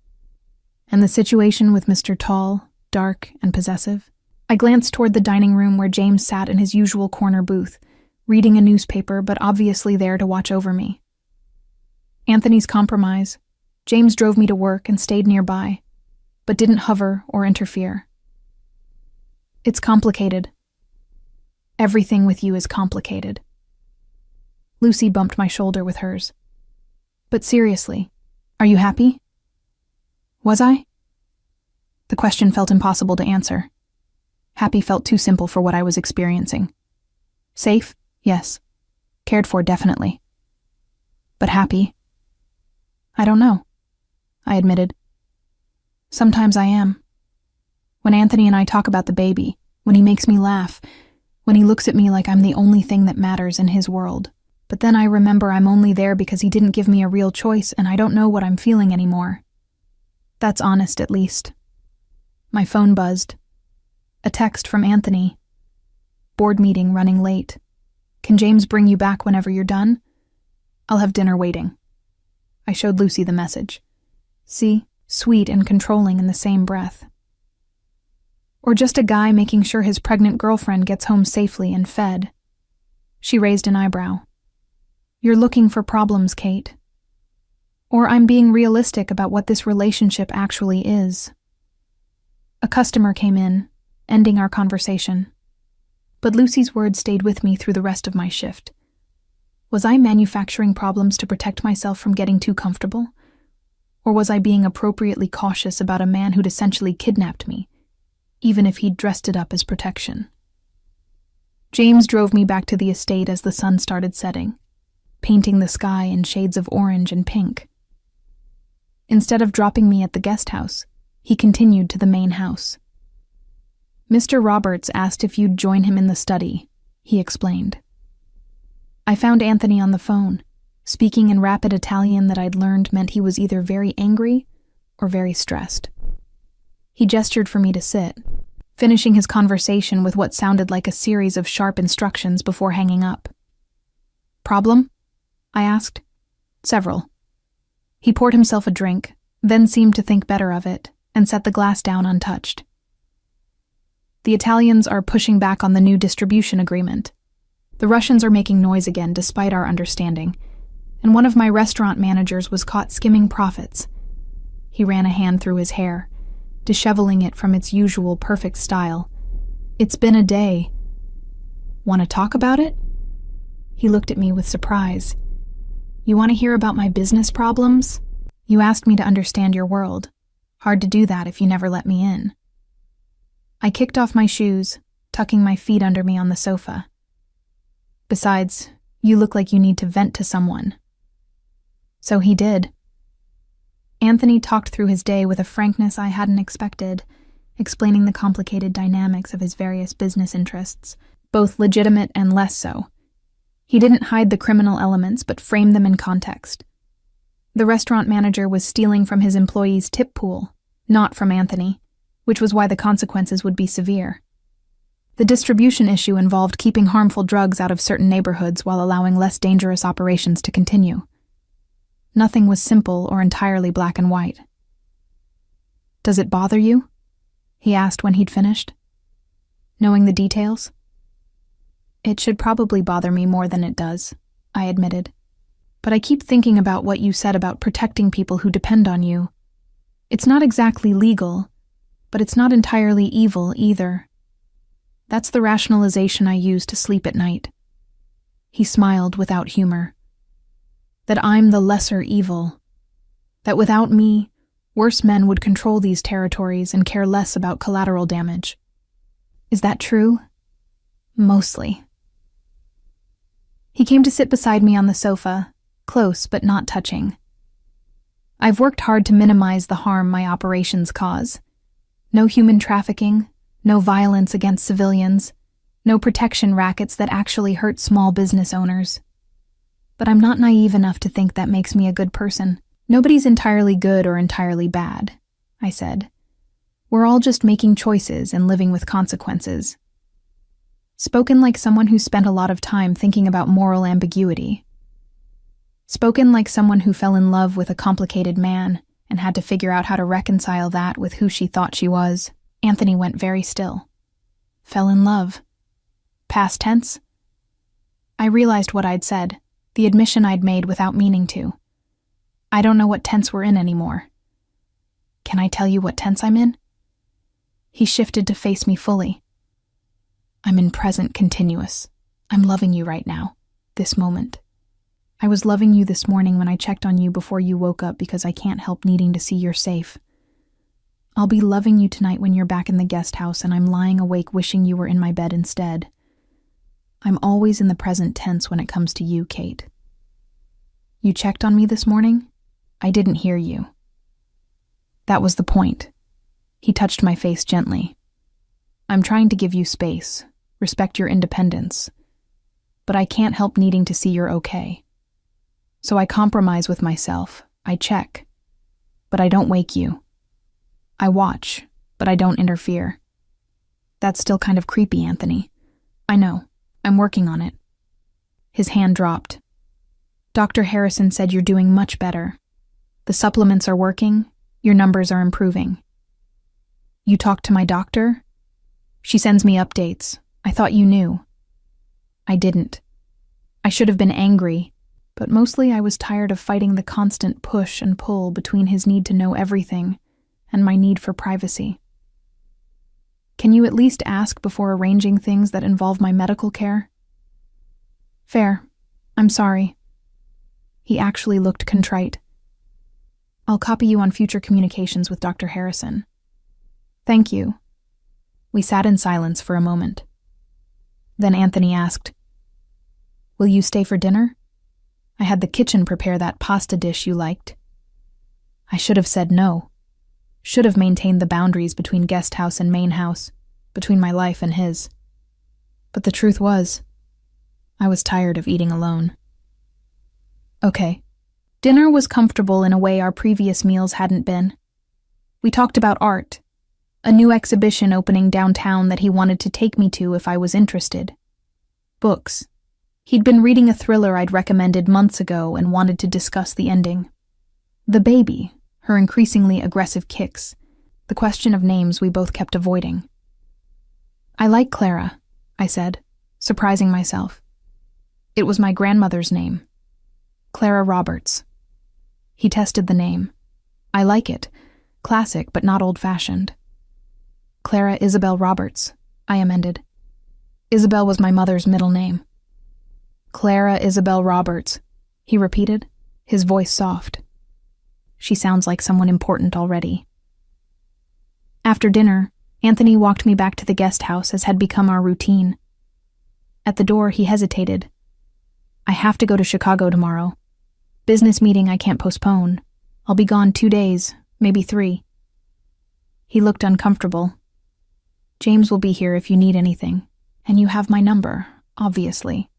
And the situation with Mr. Tall, dark, and possessive? I glanced toward the dining room where James sat in his usual corner booth, reading a newspaper but obviously there to watch over me. Anthony's compromise. James drove me to work and stayed nearby, but didn't hover or interfere. It's complicated. Everything with you is complicated. Lucy bumped my shoulder with hers. But seriously, are you happy? Was I? The question felt impossible to answer. Happy felt too simple for what I was experiencing. Safe? Yes. Cared for, definitely. But happy? I don't know, I admitted. Sometimes I am. When Anthony and I talk about the baby, when he makes me laugh, when he looks at me like I'm the only thing that matters in his world. But then I remember I'm only there because he didn't give me a real choice and I don't know what I'm feeling anymore. That's honest, at least. My phone buzzed. A text from Anthony. Board meeting running late. Can James bring you back whenever you're done? I'll have dinner waiting. I showed Lucy the message. See, sweet and controlling in the same breath. Or just a guy making sure his pregnant girlfriend gets home safely and fed. She raised an eyebrow. You're looking for problems, Kate. Or I'm being realistic about what this relationship actually is. A customer came in, ending our conversation. But Lucy's words stayed with me through the rest of my shift. Was I manufacturing problems to protect myself from getting too comfortable? Or was I being appropriately cautious about a man who'd essentially kidnapped me, even if he'd dressed it up as protection? James drove me back to the estate as the sun started setting, painting the sky in shades of orange and pink. Instead of dropping me at the guest house, he continued to the main house. Mr. Roberts asked if you'd join him in the study, he explained. I found Anthony on the phone, speaking in rapid Italian that I'd learned meant he was either very angry or very stressed. He gestured for me to sit, finishing his conversation with what sounded like a series of sharp instructions before hanging up. "Problem?" I asked. "Several." He poured himself a drink, then seemed to think better of it, and set the glass down untouched. "The Italians are pushing back on the new distribution agreement. The Russians are making noise again despite our understanding, and one of my restaurant managers was caught skimming profits." He ran a hand through his hair, disheveling it from its usual perfect style. "It's been a day." "Want to talk about it?" He looked at me with surprise. "You want to hear about my business problems? You asked me to understand your world. Hard to do that if you never let me in." I kicked off my shoes, tucking my feet under me on the sofa. "Besides, you look like you need to vent to someone." So he did. Anthony talked through his day with a frankness I hadn't expected, explaining the complicated dynamics of his various business interests, both legitimate and less so. He didn't hide the criminal elements, but framed them in context. The restaurant manager was stealing from his employees' tip pool, not from Anthony, which was why the consequences would be severe. The distribution issue involved keeping harmful drugs out of certain neighborhoods while allowing less dangerous operations to continue. Nothing was simple or entirely black and white. "Does it bother you?" he asked when he'd finished. "Knowing the details?" "It should probably bother me more than it does," I admitted. "But I keep thinking about what you said about protecting people who depend on you. It's not exactly legal, but it's not entirely evil either. That's the rationalization I use to sleep at night." He smiled without humor. "That I'm the lesser evil. That without me, worse men would control these territories and care less about collateral damage. Is that true?" "Mostly." He came to sit beside me on the sofa, close but not touching. "I've worked hard to minimize the harm my operations cause. No human trafficking, no violence against civilians, no protection rackets that actually hurt small business owners. But I'm not naive enough to think that makes me a good person. Nobody's entirely good or entirely bad," I said. "We're all just making choices and living with consequences." Spoken like someone who spent a lot of time thinking about moral ambiguity. Spoken like someone who fell in love with a complicated man and had to figure out how to reconcile that with who she thought she was. Anthony went very still. Fell in love. Past tense? I realized what I'd said, the admission I'd made without meaning to. I don't know what tense we're in anymore. "Can I tell you what tense I'm in?" He shifted to face me fully. "I'm in present continuous. I'm loving you right now, this moment. I was loving you this morning when I checked on you before you woke up because I can't help needing to see you're safe. I'll be loving you tonight when you're back in the guest house and I'm lying awake wishing you were in my bed instead. I'm always in the present tense when it comes to you, Kate. You checked on me this morning? I didn't hear you." That was the point. He touched my face gently. "I'm trying to give you space, respect your independence, but I can't help needing to see you're okay. So I compromise with myself, I check, but I don't wake you. I watch, but I don't interfere. That's still kind of creepy, Anthony. I know. I'm working on it." His hand dropped. "Dr. Harrison said you're doing much better. The supplements are working, your numbers are improving." "You talked to my doctor?" "She sends me updates. I thought you knew." I didn't. I should have been angry, but mostly I was tired of fighting the constant push and pull between his need to know everything and my need for privacy. "Can you at least ask before arranging things that involve my medical care?" "Fair. I'm sorry." He actually looked contrite. "I'll copy you on future communications with Dr. Harrison." "Thank you." We sat in silence for a moment. Then Anthony asked, "Will you stay for dinner? I had the kitchen prepare that pasta dish you liked." I should have said no. Should have maintained the boundaries between guest house and main house, between my life and his. But the truth was, I was tired of eating alone. Okay. Dinner was comfortable in a way our previous meals hadn't been. We talked about art, A new exhibition opening downtown that he wanted to take me to if I was interested. Books. He'd been reading a thriller I'd recommended months ago and wanted to discuss the ending. The baby, her increasingly aggressive kicks, the question of names we both kept avoiding. I like Clara, I said, surprising myself. It was my grandmother's name. Clara Roberts. He tested the name. I like it. Classic, but not old-fashioned. Clara Isabel Roberts, I amended. Isabel was my mother's middle name. Clara Isabel Roberts, he repeated, his voice soft. She sounds like someone important already. After dinner, Anthony walked me back to the guest house as had become our routine. At the door, he hesitated. I have to go to Chicago tomorrow. Business meeting I can't postpone. I'll be gone 2 days, maybe 3. He looked uncomfortable. James will be here if you need anything, and you have my number, obviously.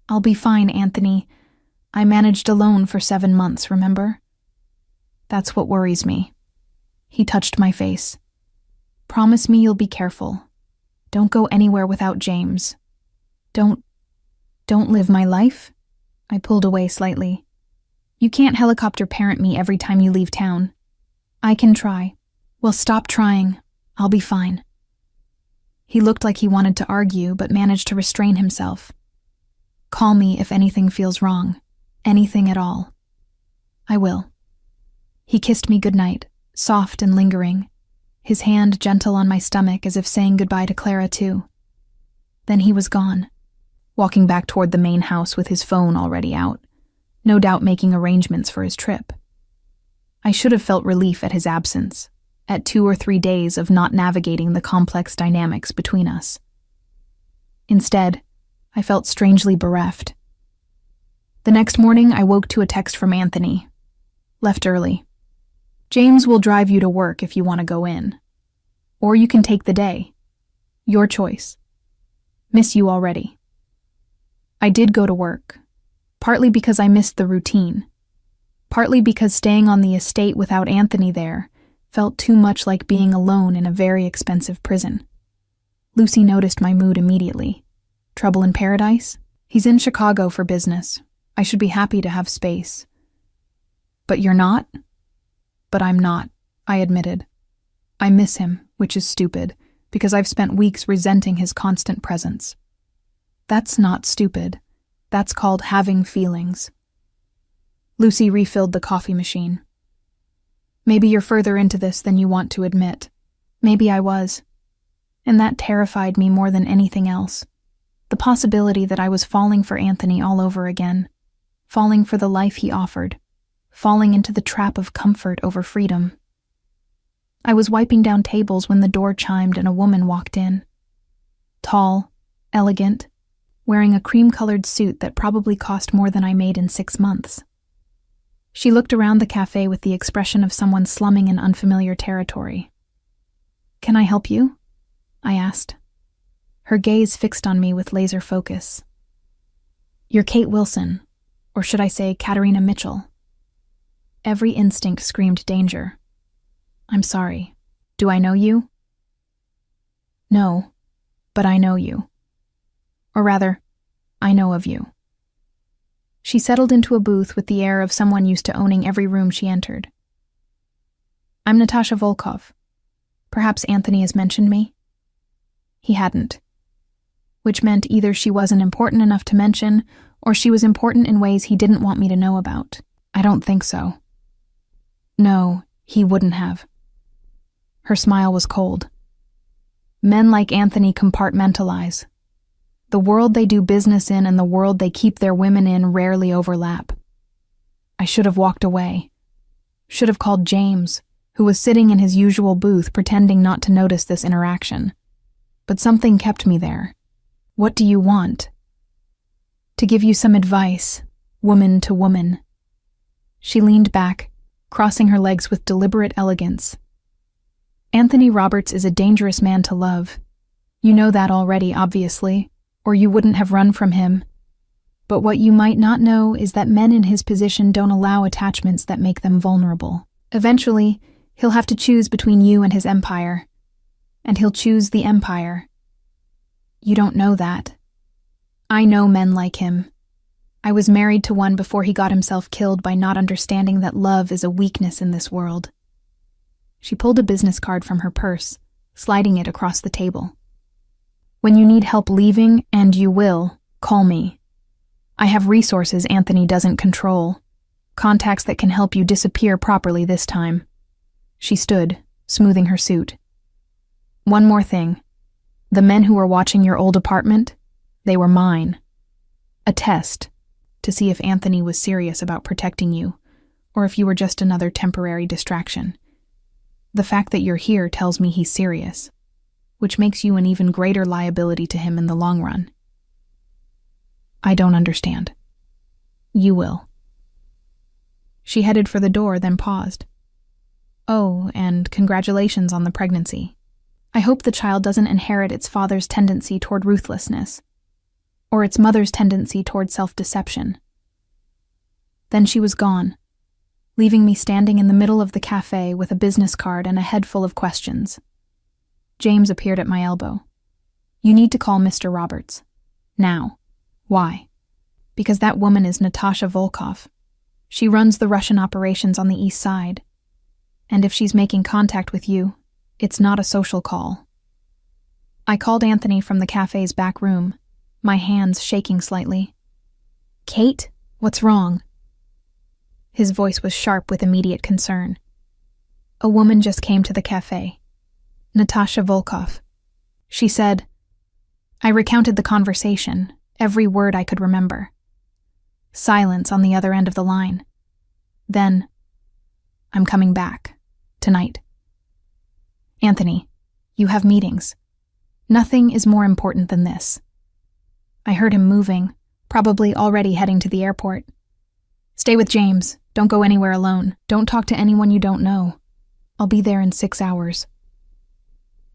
I'll be fine, Anthony. I managed alone for 7 months, remember? That's what worries me. He touched my face. Promise me you'll be careful. Don't go anywhere without James. Don't live my life? I pulled away slightly. You can't helicopter parent me every time you leave town. I can try. Well, stop trying. I'll be fine. He looked like he wanted to argue, but managed to restrain himself. Call me if anything feels wrong. Anything at all. I will. He kissed me goodnight, soft and lingering, his hand gentle on my stomach as if saying goodbye to Clara too. Then he was gone, walking back toward the main house with his phone already out, no doubt making arrangements for his trip. I should have felt relief at his absence, at 2 or 3 days of not navigating the complex dynamics between us. Instead, I felt strangely bereft. The next morning, I woke to a text from Anthony. Left early. James will drive you to work if you want to go in. Or you can take the day. Your choice. Miss you already. I did go to work, partly because I missed the routine, partly because staying on the estate without Anthony there felt too much like being alone in a very expensive prison. Lucy noticed my mood immediately. Trouble in paradise? He's in Chicago for business. I should be happy to have space. But you're not? But I'm not, I admitted. I miss him, which is stupid, because I've spent weeks resenting his constant presence. That's not stupid. That's called having feelings. Lucy refilled the coffee machine. Maybe you're further into this than you want to admit. Maybe I was. And that terrified me more than anything else. The possibility that I was falling for Anthony all over again. Falling for the life he offered. Falling into the trap of comfort over freedom. I was wiping down tables when the door chimed and a woman walked in. Tall, elegant, wearing a cream-colored suit that probably cost more than I made in 6 months. She looked around the cafe with the expression of someone slumming in unfamiliar territory. Can I help you? I asked. Her gaze fixed on me with laser focus. You're Kate Wilson, or should I say Katerina Mitchell? Every instinct screamed danger. I'm sorry. Do I know you? No, but I know you. Or rather, I know of you. She settled into a booth with the air of someone used to owning every room she entered. I'm Natasha Volkov. Perhaps Anthony has mentioned me? He hadn't. Which meant either she wasn't important enough to mention, or she was important in ways he didn't want me to know about. I don't think so. No, he wouldn't have. Her smile was cold. Men like Anthony compartmentalize. The world they do business in and the world they keep their women in rarely overlap. I should have walked away. Should have called James, who was sitting in his usual booth pretending not to notice this interaction. But something kept me there. What do you want? To give you some advice, woman to woman. She leaned back, crossing her legs with deliberate elegance. Anthony Roberts is a dangerous man to love. You know that already, obviously, or you wouldn't have run from him. But what you might not know is that men in his position don't allow attachments that make them vulnerable. Eventually, He'll have to choose between you and his empire. And he'll choose the empire. You don't know that. I know men like him. I was married to one before he got himself killed by not understanding that love is a weakness in this world. She pulled a business card from her purse, sliding it across the table. When you need help leaving, and you will, call me. I have resources Anthony doesn't control. Contacts that can help you disappear properly this time. She stood, smoothing her suit. One more thing. The men who were watching your old apartment, they were mine. A test, to see if Anthony was serious about protecting you, or if you were just another temporary distraction. The fact that you're here tells me he's serious, which makes you an even greater liability to him in the long run. I don't understand. You will. She headed for the door, then paused. Oh, and congratulations on the pregnancy. I hope the child doesn't inherit its father's tendency toward ruthlessness, or its mother's tendency toward self-deception. Then she was gone, leaving me standing in the middle of the cafe with a business card and a head full of questions. James appeared at my elbow. You need to call Mr. Roberts. Now. Why? Because that woman is Natasha Volkov. She runs the Russian operations on the East Side. And if she's making contact with you, it's not a social call. I called Anthony from the cafe's back room, my hands shaking slightly. Kate, what's wrong? His voice was sharp with immediate concern. A woman just came to the cafe. Natasha Volkov. She said, I recounted the conversation, every word I could remember. Silence on the other end of the line. Then, I'm coming back. Tonight. Anthony, you have meetings. Nothing is more important than this. I heard him moving, probably already heading to the airport. Stay with James. Don't go anywhere alone. Don't talk to anyone you don't know. I'll be there in 6 hours.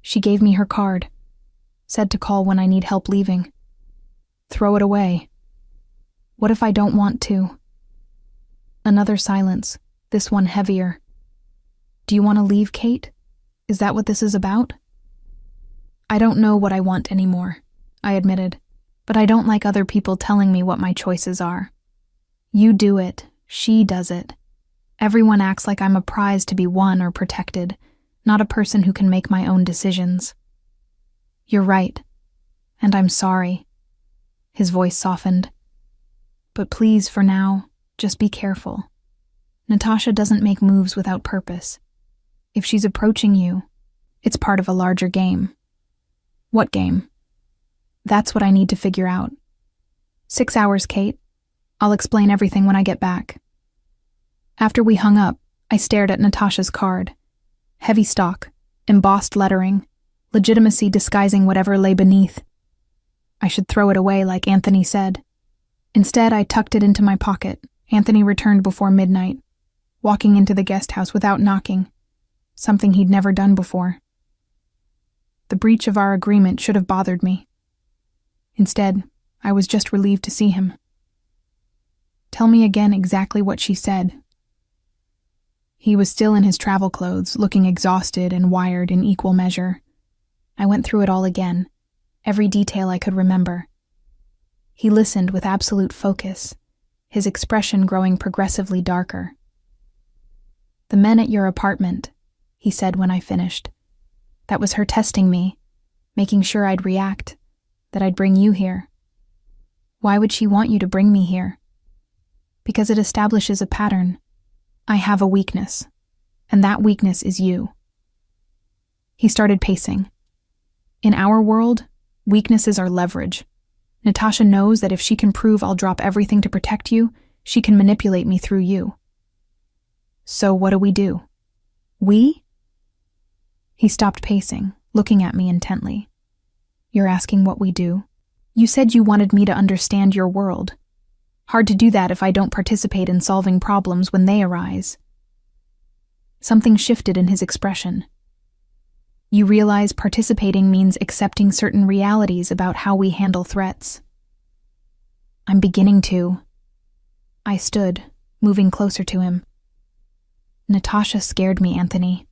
She gave me her card. Said to call when I need help leaving. Throw it away. What if I don't want to? Another silence, this one heavier. Do you want to leave, Kate? Is that what this is about? I don't know what I want anymore, I admitted, but I don't like other people telling me what my choices are. You do it. She does it. Everyone acts like I'm a prize to be won or protected, not a person who can make my own decisions. You're right, and I'm sorry. His voice softened. But please, for now, just be careful. Natasha doesn't make moves without purpose. If she's approaching you, it's part of a larger game. What game? That's what I need to figure out. 6 hours, Kate. I'll explain everything when I get back. After we hung up, I stared at Natasha's card. Heavy stock, embossed lettering, legitimacy disguising whatever lay beneath. I should throw it away like Anthony said. Instead, I tucked it into my pocket. Anthony returned before midnight, walking into the guest house without knocking, something he'd never done before. The breach of our agreement should have bothered me. Instead, I was just relieved to see him. Tell me again exactly what she said. He was still in his travel clothes, looking exhausted and wired in equal measure. I went through it all again, every detail I could remember. He listened with absolute focus, his expression growing progressively darker. The men at your apartment, he said when I finished. That was her testing me, making sure I'd react, that I'd bring you here. Why would she want you to bring me here? Because it establishes a pattern. I have a weakness, and that weakness is you. He started pacing. In our world, weaknesses are leverage. Natasha knows that if she can prove I'll drop everything to protect you, she can manipulate me through you. So what do? We? He stopped pacing, looking at me intently. You're asking what we do? You said you wanted me to understand your world. Hard to do that if I don't participate in solving problems when they arise. Something shifted in his expression. You realize participating means accepting certain realities about how we handle threats. I'm beginning to. I stood, moving closer to him. Natasha scared me, Anthony.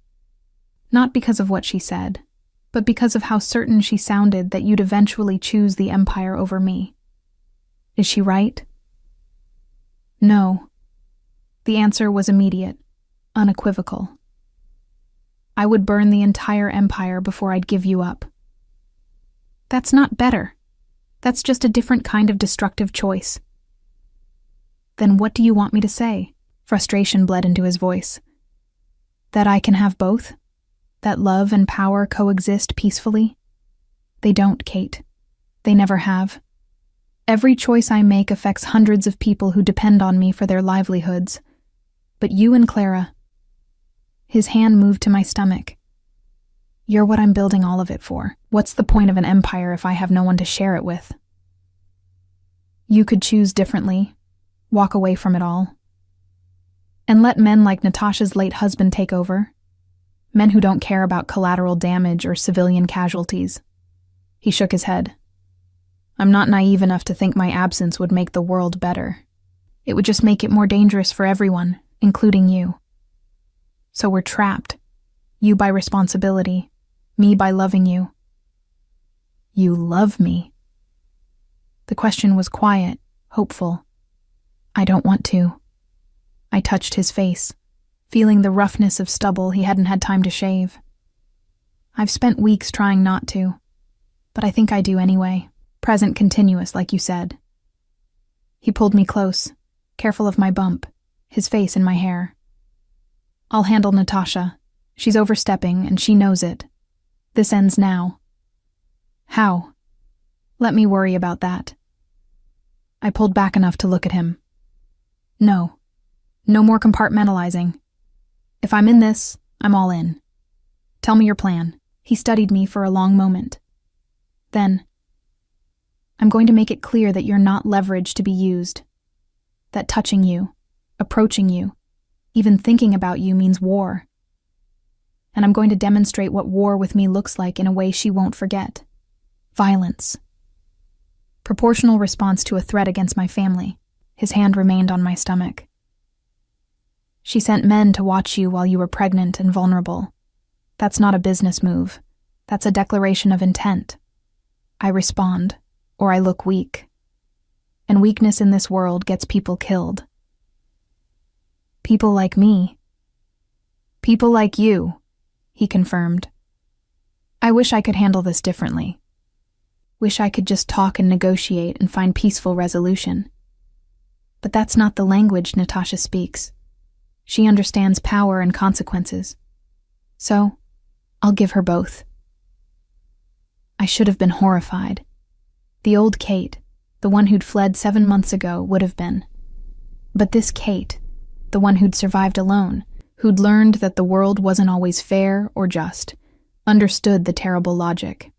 Not because of what she said, but because of how certain she sounded that you'd eventually choose the Empire over me. Is she right? No. The answer was immediate, unequivocal. I would burn the entire Empire before I'd give you up. That's not better. That's just a different kind of destructive choice. Then what do you want me to say? Frustration bled into his voice. That I can have both? That love and power coexist peacefully? They don't, Kate. They never have. Every choice I make affects hundreds of people who depend on me for their livelihoods. But you and Clara... His hand moved to my stomach. You're what I'm building all of it for. What's the point of an empire if I have no one to share it with? You could choose differently, walk away from it all, and let men like Natasha's late husband take over. Men who don't care about collateral damage or civilian casualties. He shook his head. I'm not naive enough to think my absence would make the world better. It would just make it more dangerous for everyone, including you. So we're trapped. You by responsibility, me by loving you. You love me. The question was quiet, hopeful. I don't want to. I touched his face, feeling the roughness of stubble he hadn't had time to shave. I've spent weeks trying not to, but I think I do anyway. Present continuous, like you said. He pulled me close, careful of my bump, his face in my hair. I'll handle Natasha. She's overstepping, and she knows it. This ends now. How? Let me worry about that. I pulled back enough to look at him. No. No more compartmentalizing. If I'm in this, I'm all in. Tell me your plan. He studied me for a long moment. Then, I'm going to make it clear that you're not leverage to be used. That touching you, approaching you, even thinking about you means war. And I'm going to demonstrate what war with me looks like in a way she won't forget. Violence. Proportional response to a threat against my family. His hand remained on my stomach. She sent men to watch you while you were pregnant and vulnerable. That's not a business move. That's a declaration of intent. I respond, or I look weak. And weakness in this world gets people killed. People like me. People like you, he confirmed. I wish I could handle this differently. Wish I could just talk and negotiate and find peaceful resolution. But that's not the language Natasha speaks. She understands power and consequences. So, I'll give her both. I should have been horrified. The old Kate, the one who'd fled 7 months ago, would have been. But this Kate, the one who'd survived alone, who'd learned that the world wasn't always fair or just, understood the terrible logic.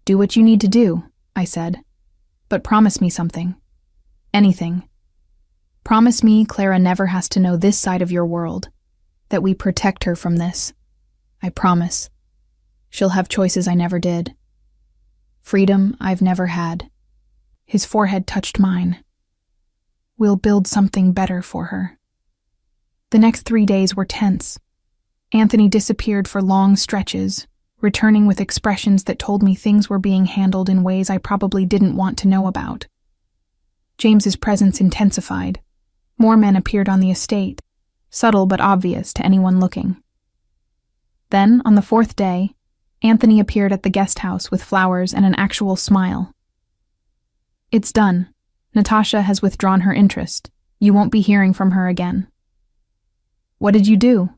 Do what you need to do, I said. But promise me something. Anything. Promise me Clara never has to know this side of your world, that we protect her from this. I promise. She'll have choices I never did. Freedom I've never had. His forehead touched mine. We'll build something better for her. The next 3 days were tense. Anthony disappeared for long stretches, returning with expressions that told me things were being handled in ways I probably didn't want to know about. James's presence intensified. More men appeared on the estate, subtle but obvious to anyone looking. Then, on the 4th day, Anthony appeared at the guest house with flowers and an actual smile. It's done. Natasha has withdrawn her interest. You won't be hearing from her again. What did you do?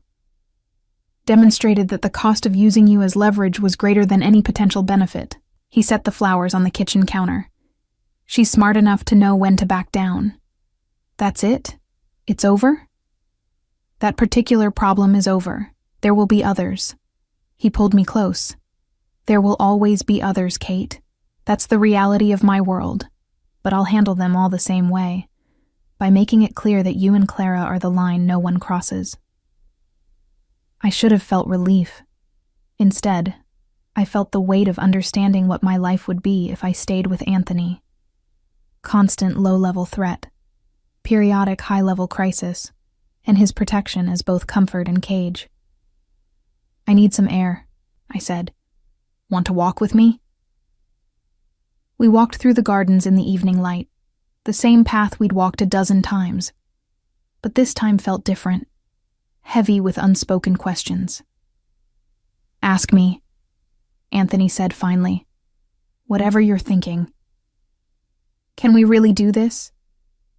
Demonstrated that the cost of using you as leverage was greater than any potential benefit. He set the flowers on the kitchen counter. She's smart enough to know when to back down. That's it? It's over? That particular problem is over. There will be others. He pulled me close. There will always be others, Kate. That's the reality of my world. But I'll handle them all the same way, by making it clear that you and Clara are the line no one crosses. I should have felt relief. Instead, I felt the weight of understanding what my life would be if I stayed with Anthony. Constant low-level threat, periodic high-level crisis, and his protection as both comfort and cage. I need some air, I said. Want to walk with me? We walked through the gardens in the evening light, the same path we'd walked a dozen times. But this time felt different, heavy with unspoken questions. Ask me, Anthony said finally. Whatever you're thinking. Can we really do this?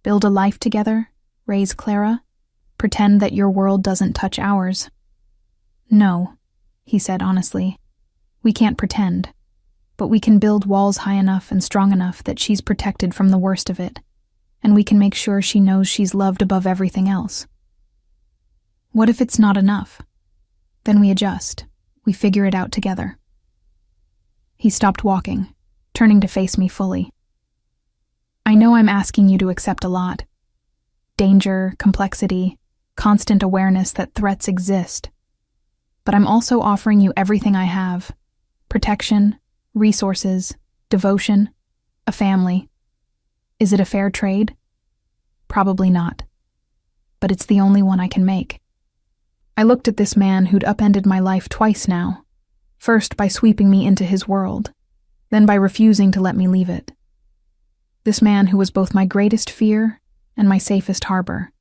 Build a life together? Raise Clara? Pretend that your world doesn't touch ours? No, he said honestly. We can't pretend, but we can build walls high enough and strong enough that she's protected from the worst of it, and we can make sure she knows she's loved above everything else. What if it's not enough? Then we adjust. We figure it out together. He stopped walking, turning to face me fully. I know I'm asking you to accept a lot. Danger, complexity, constant awareness that threats exist. But I'm also offering you everything I have. Protection, resources, devotion, a family. Is it a fair trade? Probably not. But it's the only one I can make. I looked at this man who'd upended my life twice now, first by sweeping me into his world, then by refusing to let me leave it. This man who was both my greatest fear and my safest harbor.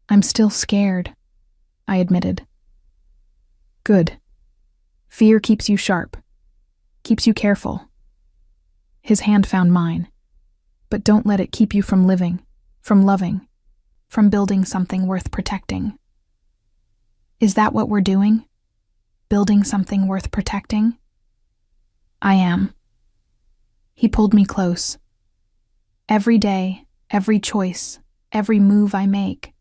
I'm still scared, I admitted. Good. Fear keeps you sharp, keeps you careful. His hand found mine, but don't let it keep you from living, from loving, from building something worth protecting. Is that what we're doing? Building something worth protecting? I am. He pulled me close. Every day, every choice, every move I make,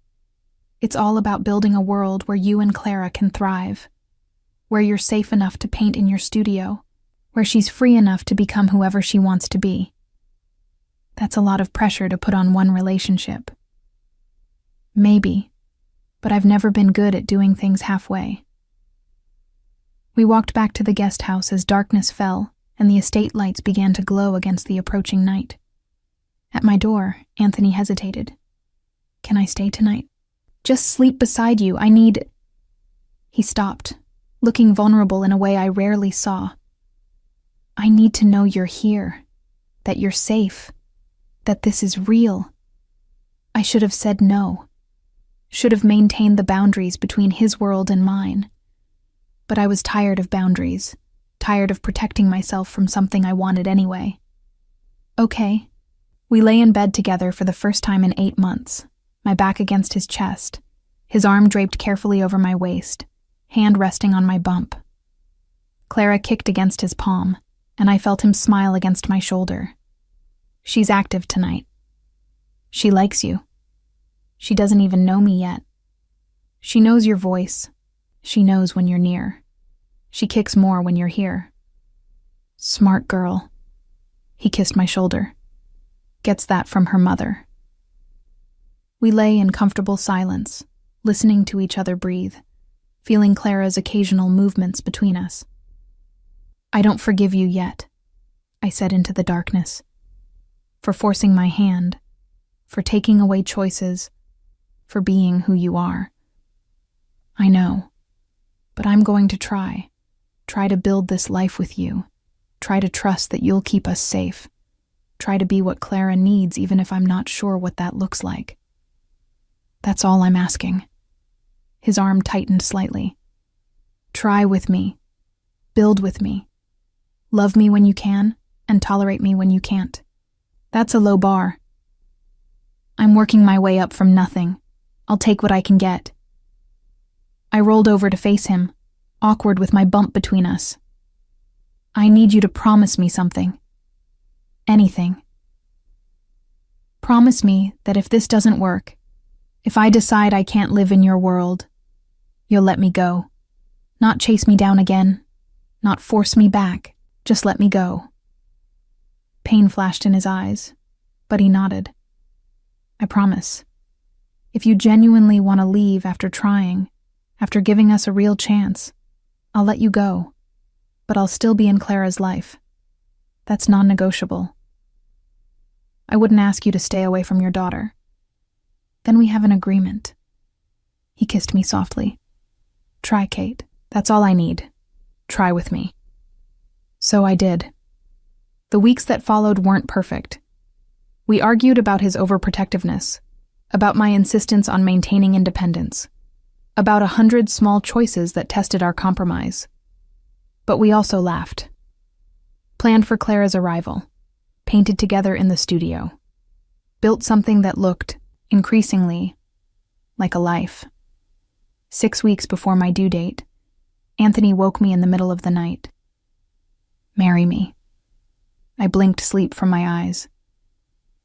it's all about building a world where you and Clara can thrive, where you're safe enough to paint in your studio, where she's free enough to become whoever she wants to be. That's a lot of pressure to put on one relationship. Maybe, but I've never been good at doing things halfway. We walked back to the guest house as darkness fell and the estate lights began to glow against the approaching night. At my door, Anthony hesitated. Can I stay tonight? Just sleep beside you, I need... He stopped, looking vulnerable in a way I rarely saw. I need to know you're here, that you're safe, that this is real. I should have said no, should have maintained the boundaries between his world and mine. But I was tired of boundaries, tired of protecting myself from something I wanted anyway. Okay. We lay in bed together for the first time in 8 months, my back against his chest, his arm draped carefully over my waist, hand resting on my bump. Clara kicked against his palm, and I felt him smile against my shoulder. She's active tonight. She likes you. She doesn't even know me yet. She knows your voice. She knows when you're near. She kicks more when you're here. Smart girl. He kissed my shoulder. Gets that from her mother. We lay in comfortable silence, listening to each other breathe, feeling Clara's occasional movements between us. I don't forgive you yet, I said into the darkness, for forcing my hand, for taking away choices, for being who you are. I know, but I'm going to try to build this life with you, try to trust that you'll keep us safe, try to be what Clara needs even if I'm not sure what that looks like. That's all I'm asking. His arm tightened slightly. Try with me, build with me, love me when you can, and tolerate me when you can't. That's a low bar. I'm working my way up from nothing. I'll take what I can get. I rolled over to face him, awkward with my bump between us. I need you to promise me something. Anything. Promise me that if this doesn't work, if I decide I can't live in your world, you'll let me go. Not chase me down again, not force me back, just let me go. Pain flashed in his eyes, but he nodded. I promise. If you genuinely want to leave after trying, after giving us a real chance, I'll let you go, but I'll still be in Clara's life. That's non-negotiable. I wouldn't ask you to stay away from your daughter. Then we have an agreement. He kissed me softly. Try, Kate. That's all I need. Try with me. So I did. The weeks that followed weren't perfect. We argued about his overprotectiveness, about my insistence on maintaining independence, about 100 small choices that tested our compromise. But we also laughed. Planned for Clara's arrival, painted together in the studio, built something that looked, increasingly, like a life. 6 weeks before my due date, Anthony woke me in the middle of the night. Marry me. I blinked sleep from my eyes.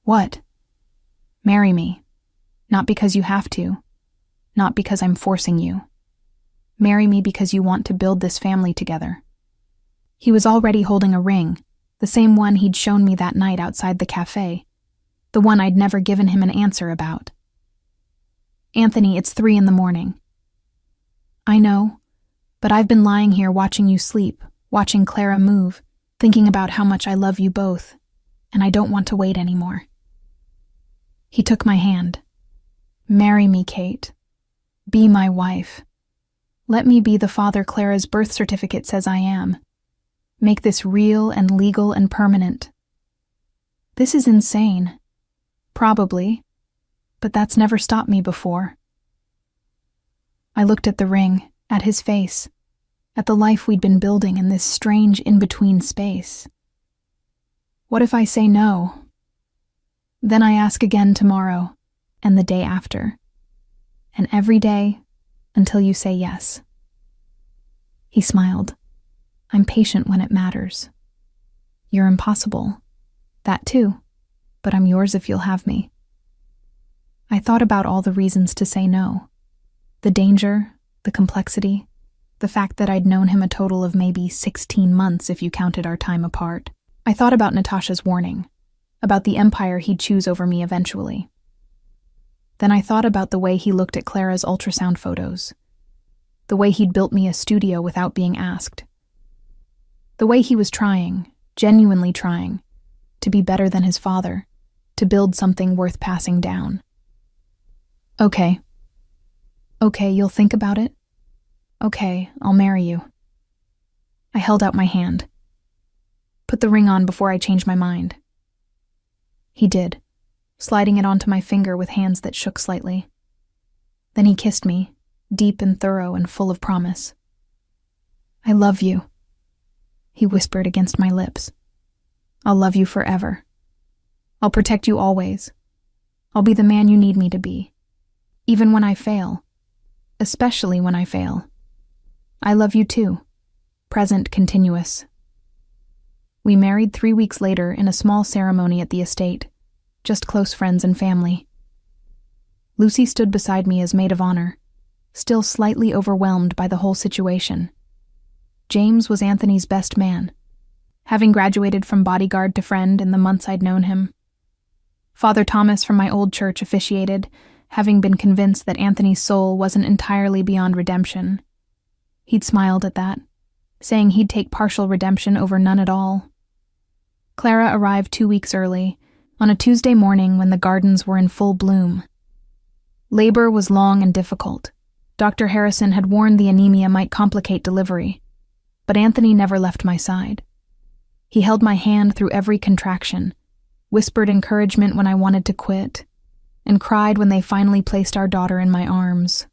What? Marry me. Not because you have to. Not because I'm forcing you. Marry me because you want to build this family together. He was already holding a ring, the same one he'd shown me that night outside the cafe, the one I'd never given him an answer about. Anthony, it's 3 a.m. I know, but I've been lying here watching you sleep, watching Clara move, thinking about how much I love you both, and I don't want to wait anymore. He took my hand. Marry me, Kate. Be my wife. Let me be the father Clara's birth certificate says I am. Make this real and legal and permanent. This is insane. Probably, but that's never stopped me before. I looked at the ring, at his face, at the life we'd been building in this strange in-between space. What if I say no? Then I ask again tomorrow, and the day after, and every day until you say yes. He smiled. I'm patient when it matters. You're impossible. That too, but I'm yours if you'll have me. I thought about all the reasons to say no. The danger, the complexity, the fact that I'd known him a total of maybe 16 months if you counted our time apart. I thought about Natasha's warning, about the empire he'd choose over me eventually. Then I thought about the way he looked at Clara's ultrasound photos, the way he'd built me a studio without being asked, the way he was trying, genuinely trying, to be better than his father, to build something worth passing down. Okay, you'll think about it? Okay, I'll marry you. I held out my hand. Put the ring on before I change my mind. He did, sliding it onto my finger with hands that shook slightly. Then he kissed me, deep and thorough and full of promise. I love you, he whispered against my lips. I'll love you forever. I'll protect you always. I'll be the man you need me to be. Even when I fail. Especially when I fail. I love you too. Present continuous. We married 3 weeks later in a small ceremony at the estate. Just close friends and family. Lucy stood beside me as maid of honor, still slightly overwhelmed by the whole situation. James was Anthony's best man, having graduated from bodyguard to friend in the months I'd known him. Father Thomas from my old church officiated, having been convinced that Anthony's soul wasn't entirely beyond redemption. He'd smiled at that, saying he'd take partial redemption over none at all. Clara arrived 2 weeks early, on a Tuesday morning when the gardens were in full bloom. Labor was long and difficult. Dr. Harrison had warned the anemia might complicate delivery, but Anthony never left my side. He held my hand through every contraction, whispered encouragement when I wanted to quit, and cried when they finally placed our daughter in my arms.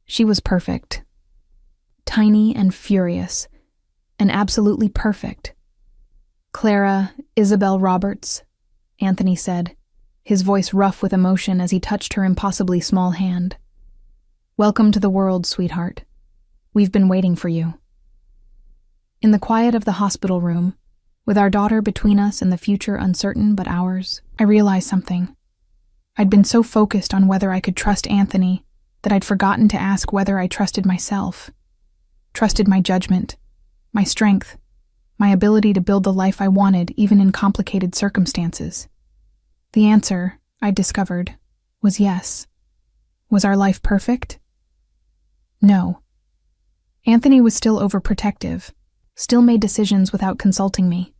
She was perfect. Tiny and furious, and absolutely perfect. Clara Isabel Roberts, Anthony said, his voice rough with emotion as he touched her impossibly small hand. Welcome to the world, sweetheart. We've been waiting for you. In the quiet of the hospital room, with our daughter between us and the future uncertain but ours, I realized something. I'd been so focused on whether I could trust Anthony that I'd forgotten to ask whether I trusted myself. Trusted my judgment, my strength, my ability to build the life I wanted even in complicated circumstances. The answer, I discovered, was yes. Was our life perfect? No. Anthony was still overprotective, still made decisions without consulting me,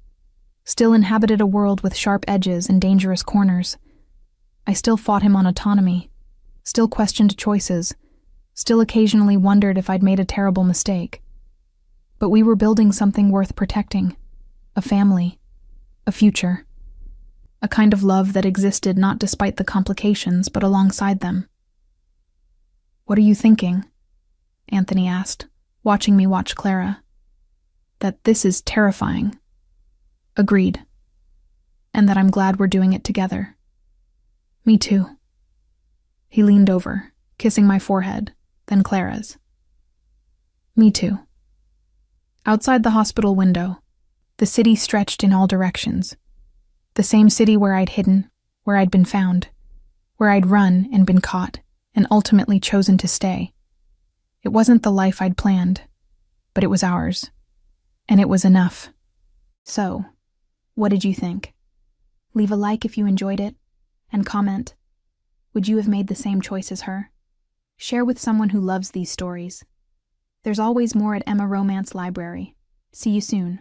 still inhabited a world with sharp edges and dangerous corners. I still fought him on autonomy, still questioned choices, Still occasionally wondered if I'd made a terrible mistake. But we were building something worth protecting. A family. A future. A kind of love that existed not despite the complications, but alongside them. "What are you thinking?" Anthony asked, watching me watch Clara. "That this is terrifying." "Agreed. And that I'm glad we're doing it together." "Me too." He leaned over, kissing my forehead, then Clara's. "Me too." Outside the hospital window, the city stretched in all directions. The same city where I'd hidden, where I'd been found, where I'd run and been caught, and ultimately chosen to stay. It wasn't the life I'd planned, but it was ours. And it was enough. So, what did you think? Leave a like if you enjoyed it, and comment. Would you have made the same choice as her? Share with someone who loves these stories. There's always more at Emma Romance Library. See you soon.